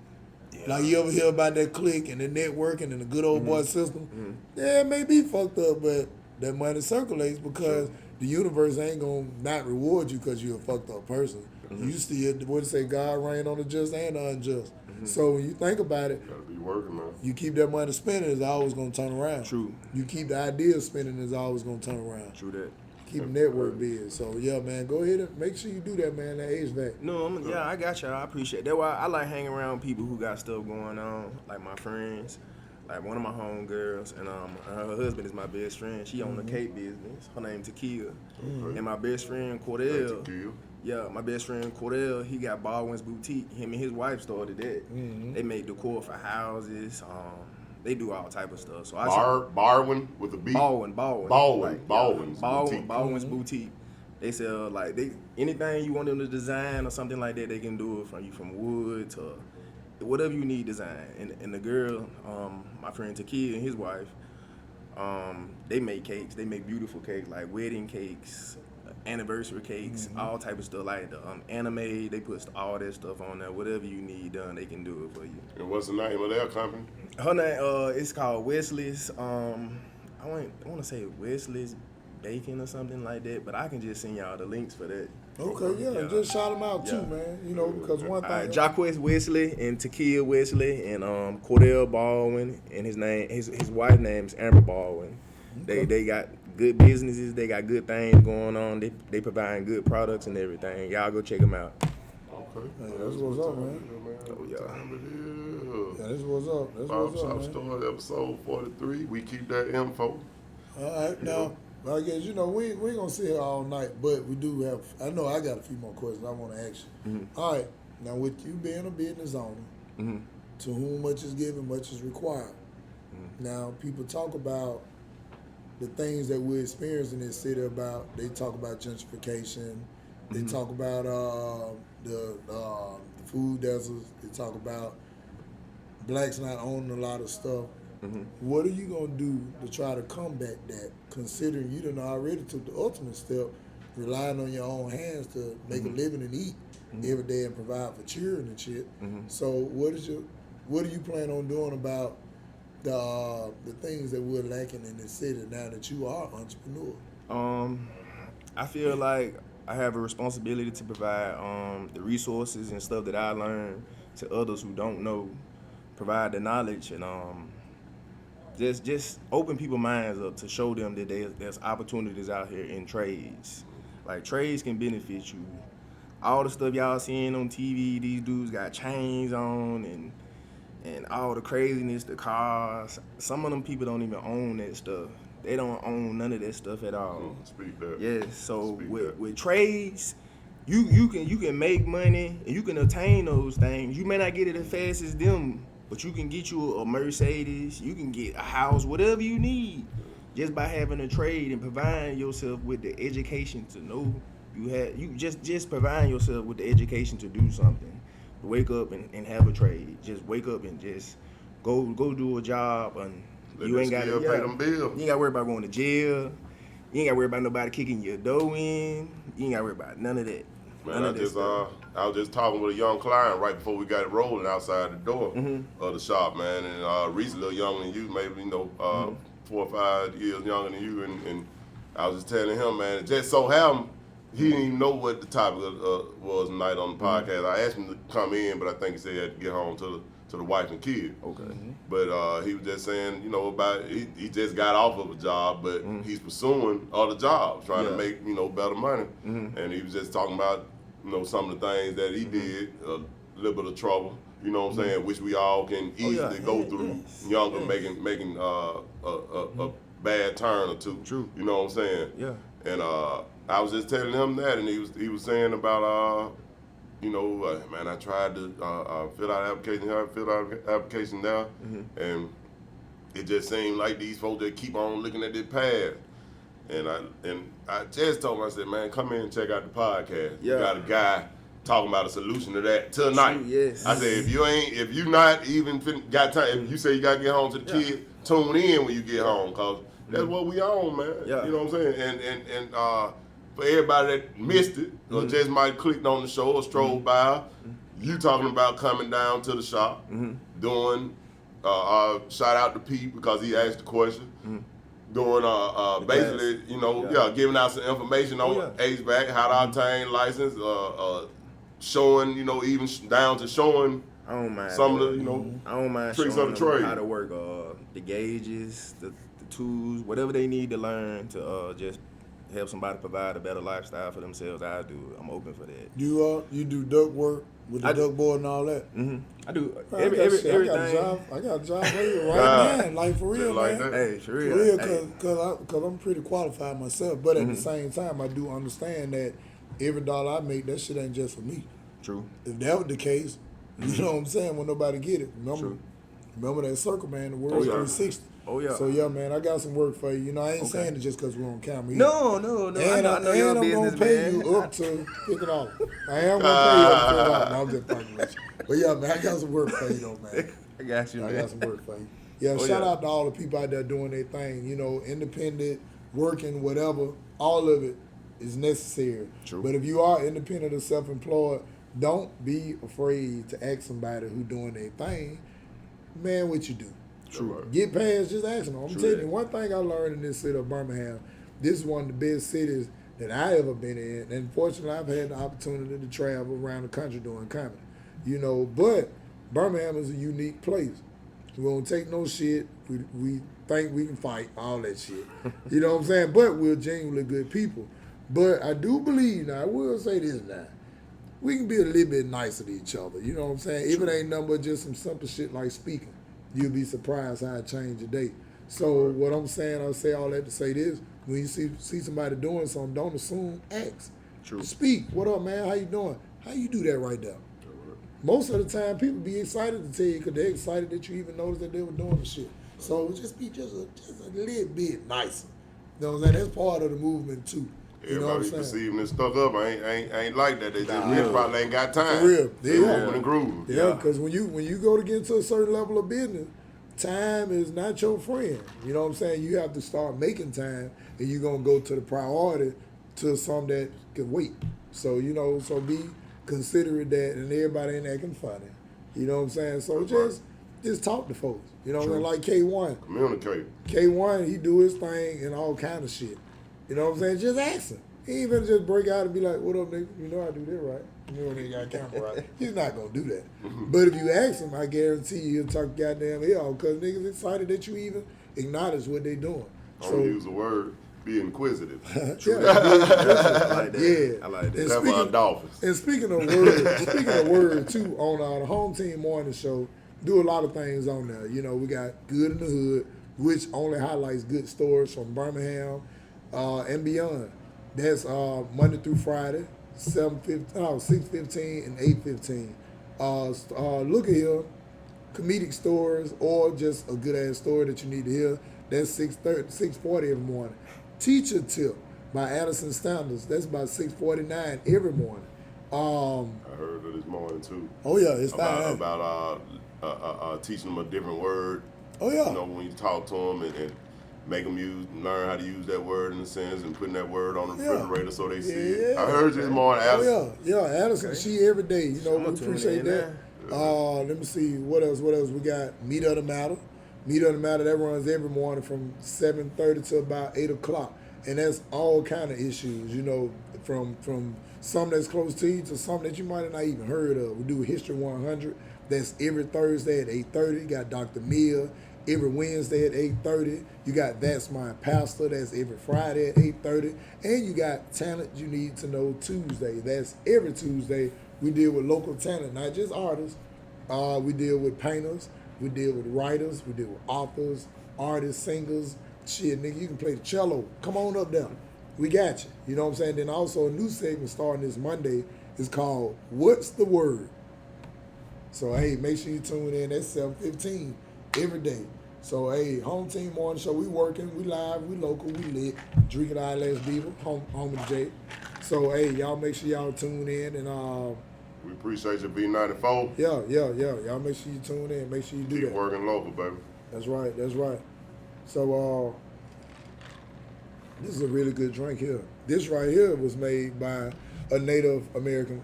Speaker 3: Yeah. Like you ever hear about that clique and the networking and the good old boy system? Yeah, it may be fucked up, but that money circulates because the universe ain't gonna not reward you because you're a fucked up person. You still, what it say, God reign on the just and the unjust. So when you think about it,
Speaker 1: Gotta be working, man.
Speaker 3: you keep that money spending, it's always gonna turn around.
Speaker 2: True.
Speaker 3: You keep the idea spending, it's always gonna turn around.
Speaker 2: True that.
Speaker 3: Keep the network big. So yeah, man, go ahead and make sure you do that, man. That HVAC.
Speaker 2: No, I got y'all. I appreciate that. That's why I like hanging around people who got stuff going on, like my friends, like one of my homegirls, and her husband is my best friend. She own a cake business. Her name Tequila, and my best friend Cordell. Yeah, my best friend Cordell, he got Baldwin's Boutique. Him and his wife started that. They make decor for houses. They do all type of stuff. So
Speaker 1: Barwin with a B.
Speaker 2: Baldwin's
Speaker 1: Boutique.
Speaker 2: Boutique. They sell like anything you want them to design or something like that. They can do it from wood to whatever you need design. And the girl, my friend Takia and his wife, they make cakes. They make beautiful cakes like wedding cakes, anniversary cakes, all type of stuff like the anime. They put all that stuff on there. Whatever you need done, they can do it for you.
Speaker 1: And what's the name of their company?
Speaker 2: Her name it's called Wesley's. I want to say Wesley's Bacon or something like that, but I can just send y'all the links for that.
Speaker 3: Okay, yeah. Just shout them out too, man. You know, because one thing.
Speaker 2: Jacquez Wesley and Takia Wesley and Cordell Baldwin and his wife's name is Amber Baldwin. Okay. They got good businesses. They got good things going on. They provide good products and everything. Y'all go check them out.
Speaker 1: Okay.
Speaker 3: Hey, that's what's up, man.
Speaker 2: Oh, yeah.
Speaker 3: Yeah, that's what's up. That's what's up, man.
Speaker 1: Barbershop Story, episode 43. We keep that info.
Speaker 3: All right, now, I guess, you know, we ain't going to sit here all night, but we do have, I know I got a few more questions I want to ask you. All right, now with you being a business owner, to whom much is given, much is required. Now, people talk about the things that we experience in this city about, they talk about gentrification, they talk about the food deserts, they talk about blacks not owning a lot of stuff. What are you going to do to try to combat that, considering you done already took the ultimate step, relying on your own hands to make a living and eat every day and provide for children and shit. So what do you plan on doing about the things that we're lacking in this city now that you are an entrepreneur?
Speaker 2: I feel like I have a responsibility to provide the resources and stuff that I learned to others who don't know, provide the knowledge, and just open people's minds up to show them that there's opportunities out here in trades. Like, trades can benefit you. All the stuff y'all seeing on TV, these dudes got chains on and all the craziness, the cars. Some of them people don't even own that stuff. They don't own none of that stuff at all.
Speaker 1: Speak that.
Speaker 2: Yes, so
Speaker 1: Speak
Speaker 2: with,
Speaker 1: that.
Speaker 2: with trades, you can make money and you can attain those things. You may not get it as fast as them, but you can get you a Mercedes, you can get a house, whatever you need, just by having a trade and providing yourself with the education to know you just providing yourself with the education to do something. Wake up and have a trade. Just wake up and just go do a job, and you ain't got to
Speaker 1: pay them bills.
Speaker 2: You ain't got to worry about going to jail. You ain't got to worry about nobody kicking your dough in. You ain't got to worry about none of that.
Speaker 1: Man, I was just talking with a young client right before we got it rolling outside the door of the shop, man. And Reese a little younger than you, maybe 4 or 5 years younger than you, and I was just telling him, man, it just so happened he didn't even know what the topic was tonight on the podcast. I asked him to come in, but I think he said he had to get home to the wife and kid.
Speaker 2: Okay.
Speaker 1: But he was just saying, about he just got off of a job, but he's pursuing other jobs, trying to make better money. And he was just talking about some of the things that he did, a little bit of trouble. You know what I'm saying? Which we all can easily go through. Younger, making a bad turn or two.
Speaker 2: True.
Speaker 1: You know what I'm saying?
Speaker 2: Yeah.
Speaker 1: And I was just telling him that, and he was saying about man, I tried to fill out application here, fill out application there, and it just seemed like these folks that keep on looking at their past. And I just told him, I said, man, come in and check out the podcast.
Speaker 2: Yeah.
Speaker 1: You got a guy talking about a solution to that tonight.
Speaker 2: True, yes.
Speaker 1: I said, if you not even got time, if you say you got to get home to the kid, tune in when you get home, cause that's what we own, man.
Speaker 2: Yeah.
Speaker 1: You know what I'm saying? And for everybody that missed it or just might clicked on the show or strolled by, you talking about coming down to the shop, doing shout out to Pete because he asked the question, doing basically giving out some information on HVAC, how to obtain license, showing even down to showing
Speaker 2: I don't mind
Speaker 1: some of the
Speaker 2: I don't mind
Speaker 1: tricks
Speaker 2: showing
Speaker 1: of the
Speaker 2: them
Speaker 1: trade.
Speaker 2: how to work the gauges, the tools, whatever they need to learn to just help somebody provide a better lifestyle for themselves. I do. I'm open for that.
Speaker 3: You do duck work with the duck board and all that.
Speaker 2: I do
Speaker 3: Man,
Speaker 2: everything.
Speaker 3: I got a job right now, like for real,
Speaker 1: like
Speaker 3: man.
Speaker 1: that.
Speaker 2: Hey, for real.
Speaker 3: For real,
Speaker 2: Hey.
Speaker 3: cause I'm pretty qualified myself. But at the same time, I do understand that every dollar I make, that shit ain't just for me.
Speaker 2: True.
Speaker 3: If that was the case, you know what I'm saying, when nobody get it. Remember that circle, man, the world's 360.
Speaker 2: Oh, yeah.
Speaker 3: So, yeah, man, I got some work for you. I ain't saying it just because we're on camera.
Speaker 2: No.
Speaker 3: And
Speaker 2: I know you're a
Speaker 3: I'm
Speaker 2: business
Speaker 3: gonna pay
Speaker 2: man.
Speaker 3: you up to $50. I am gonna pay you up to $50. No, I'm just fucking with you. But yeah, man, I got some work for you though, man.
Speaker 2: I got you, man.
Speaker 3: I got some work for you. Yeah, shout out to all the people out there doing their thing. Independent, working, whatever. All of it is necessary.
Speaker 2: True.
Speaker 3: But if you are independent or self-employed, don't be afraid to ask somebody who doing their thing, man, what you do.
Speaker 2: True.
Speaker 3: Get past, just asking them. I'm
Speaker 2: True
Speaker 3: telling
Speaker 2: that.
Speaker 3: you, one thing I learned in this city of Birmingham, this is one of the best cities that I ever been in. And fortunately, I've had the opportunity to travel around the country doing comedy. But Birmingham is a unique place. We don't take no shit. We think we can fight, all that shit. You know what I'm saying? But we're genuinely good people. But I do believe, now I will say this now, we can be a little bit nicer to each other. You know what I'm saying? If it ain't nothing but just some simple shit like speaking, you'll be surprised how it changed your day. So what I'm saying, I say all that to say this, when you see somebody doing something, don't assume, ask.
Speaker 2: True.
Speaker 3: Speak. What up, man? How you doing? How you do that right there? Most of the time, people be excited to tell you because they're excited that you even noticed that they were doing the shit. So just be just a little bit nicer. You know what I'm saying? That's part of the movement too. You know what I'm
Speaker 1: Everybody
Speaker 3: saying?
Speaker 1: perceiving this stuck up. I ain't like that. They just probably ain't got time.
Speaker 3: For real.
Speaker 1: They moving and grooving.
Speaker 3: Yeah, because when you go to get to a certain level of business, time is not your friend. You know what I'm saying? You have to start making time, and you're gonna go to the priority to some that can wait. So so be considerate that, and everybody ain't acting funny. You know what I'm saying? So just talk to folks. You know what I'm saying? Like K1.
Speaker 1: Communicate.
Speaker 3: K1, he do his thing and all kind of shit. You know what I'm saying? Just ask him. He ain't finna just break out and be like, what up, nigga? You know I do that, right? You know they got a camera, right? He's not gonna do that. But if you ask him, I guarantee you he'll talk goddamn hell because niggas excited that you even acknowledge what they doing.
Speaker 1: I don't use the word, be inquisitive.
Speaker 3: Yeah,
Speaker 2: I like that.
Speaker 3: yeah.
Speaker 2: I like that.
Speaker 1: Except for our Dolphins.
Speaker 3: And speaking of words too, on the Home Team Morning Show, do a lot of things on there. You know, we got Good in the Hood, which only highlights good stories from Birmingham and beyond. That's Monday through Friday, 6:15 and 8:15. Look at here, comedic stories or just a good ass story that you need to hear. That's 6:40 every morning. Teacher Tip by Addison Standards. That's about 6:49 every morning.
Speaker 1: I heard it this morning too.
Speaker 3: Oh yeah, it's fine.
Speaker 1: About teaching them a different word.
Speaker 3: Oh yeah.
Speaker 1: You know, when you talk to them and make them learn how to use that word in a sense and putting that word on the refrigerator so they see it. I heard you this morning, Addison.
Speaker 3: Yeah, Addison, okay. She every day. You know, we appreciate that. Let me see, what else we got? Meat of the Matter. Meat of the Matter, that runs every morning from 7:30 to about 8 o'clock. And that's all kind of issues, you know, from some that's close to you to some that you might have not even heard of. We do History 100. That's every Thursday at 8:30. You got Dr. Mia every Wednesday at 8:30. You got That's My Pastor. That's every Friday at 8:30. And you got Talent You Need to Know Tuesday. That's every Tuesday. We deal with local talent, not just artists. We deal with painters. We deal with writers. We deal with authors, artists, singers. Shit, nigga, you can play the cello. Come on up there. We got you. You know what I'm saying? Then also a new segment starting this Monday is called What's the Word? So, hey, make sure you tune in at 7:15 every day. So, hey, Home Team Morning Show, we working, we live, we local, we lit. Drinking Eyelash Diva, home of the J. So, hey, y'all make sure y'all tune in and
Speaker 1: we appreciate you, B94.
Speaker 3: Yeah. Y'all make sure you tune in. Make sure you do that.
Speaker 1: Keep working local, baby.
Speaker 3: That's right. So, this is a really good drink here. This right here was made by a Native American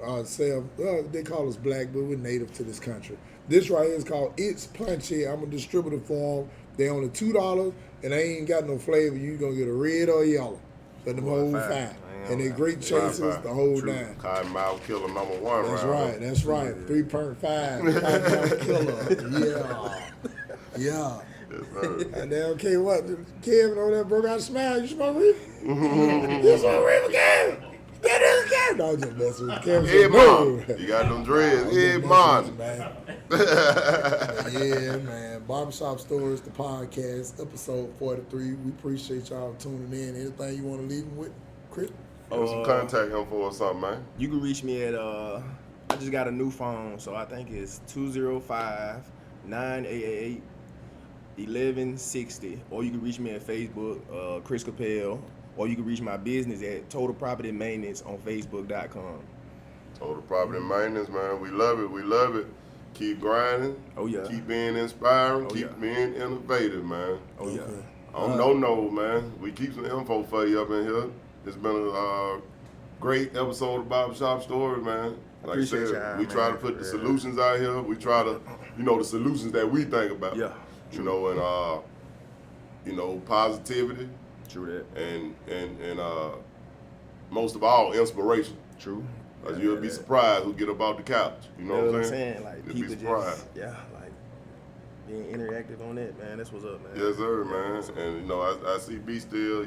Speaker 3: they call us black, but we're native to this country. This right here is called It's Punchy. I'm a distributor for them. They only $2, and they ain't got no flavor. You gonna get a red or a yellow. But them whole fine. And they great chasers the whole nine.
Speaker 1: Cotton Mouth Killer #1.
Speaker 3: That's right. 3.5. Cotton Mouth Killer. Yeah.
Speaker 1: Yes, sir.
Speaker 3: And then, okay, what? Kevin over there broke out a smile. You smoke reefer? You smoke reefer, Kevin? Get this Kevin. No, I'm just messing with Kevin.
Speaker 1: Hey, Mom. You got them dreads. Hey, Mom.
Speaker 3: Yeah, man. Barbershop Stories, the podcast, episode 43. We appreciate y'all tuning in. Anything you want to leave them with, Chris?
Speaker 1: Some contact info or something, man.
Speaker 2: You can reach me at, I just got a new phone, so I think it's 205-988-1160. Or you can reach me at Facebook, Chris Capel. Or you can reach my business at Total Property Maintenance on Facebook.com. Total
Speaker 1: Property Maintenance, man. We love it. Keep grinding.
Speaker 2: Oh, yeah.
Speaker 1: Keep being inspiring. Keep being innovative, man.
Speaker 2: Oh, yeah.
Speaker 1: No, man. We keep some info for you up in here. It's been a great episode of Barbershop Stories, man. Like I said, we try to put the solutions out here. We try to, the solutions that we think about.
Speaker 2: Yeah.
Speaker 1: And positivity.
Speaker 2: True that.
Speaker 1: And most of all, inspiration.
Speaker 2: True.
Speaker 1: Because you'll be surprised who get up off the couch. You know what I'm saying?
Speaker 2: Like
Speaker 1: you'll
Speaker 2: people
Speaker 1: be surprised.
Speaker 2: Just, like being interactive on that, man. That's what's up, man.
Speaker 1: Yes, sir, man. And I see B still,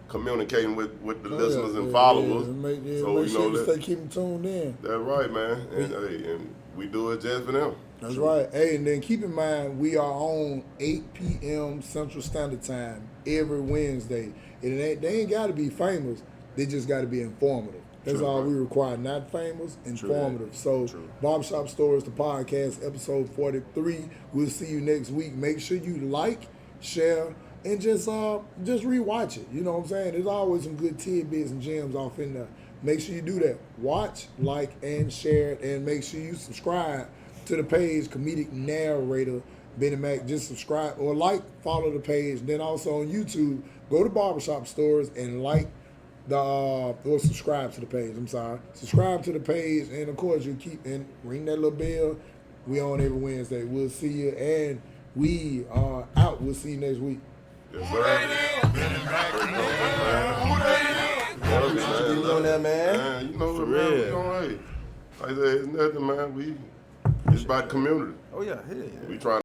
Speaker 1: communicating with the listeners and followers.
Speaker 3: Make sure you stay keeping tuned in.
Speaker 1: That's right, man. And we do it just for them.
Speaker 3: That's right. Hey, and then keep in mind, we are on 8 p.m. Central Standard Time every Wednesday. And they ain't got to be famous. They just got to be informative. That's all we require. Not famous, informative. So, Barbershop Stories, the podcast, episode 43. We'll see you next week. Make sure you like, share, and just rewatch it. You know what I'm saying? There's always some good tidbits and gems off in there. Make sure you do that. Watch, like, and share it. And make sure you subscribe to the page, Comedic Narrator Benny Mac. Just subscribe or follow the page. Then also on YouTube, go to Barbershop Stories and or subscribe to the page. Subscribe to the page, and of course you keep and ring that little bell. We on every Wednesday. We'll see you, and we are out. We'll see you next week.
Speaker 1: Yes, sir.
Speaker 2: getting on there, man.
Speaker 1: Man, you know
Speaker 2: For
Speaker 1: what, man? We
Speaker 2: real.
Speaker 1: on, hey, like I said, it's nothing, man. It's about the community.
Speaker 2: Oh yeah, hell yeah.
Speaker 1: We trying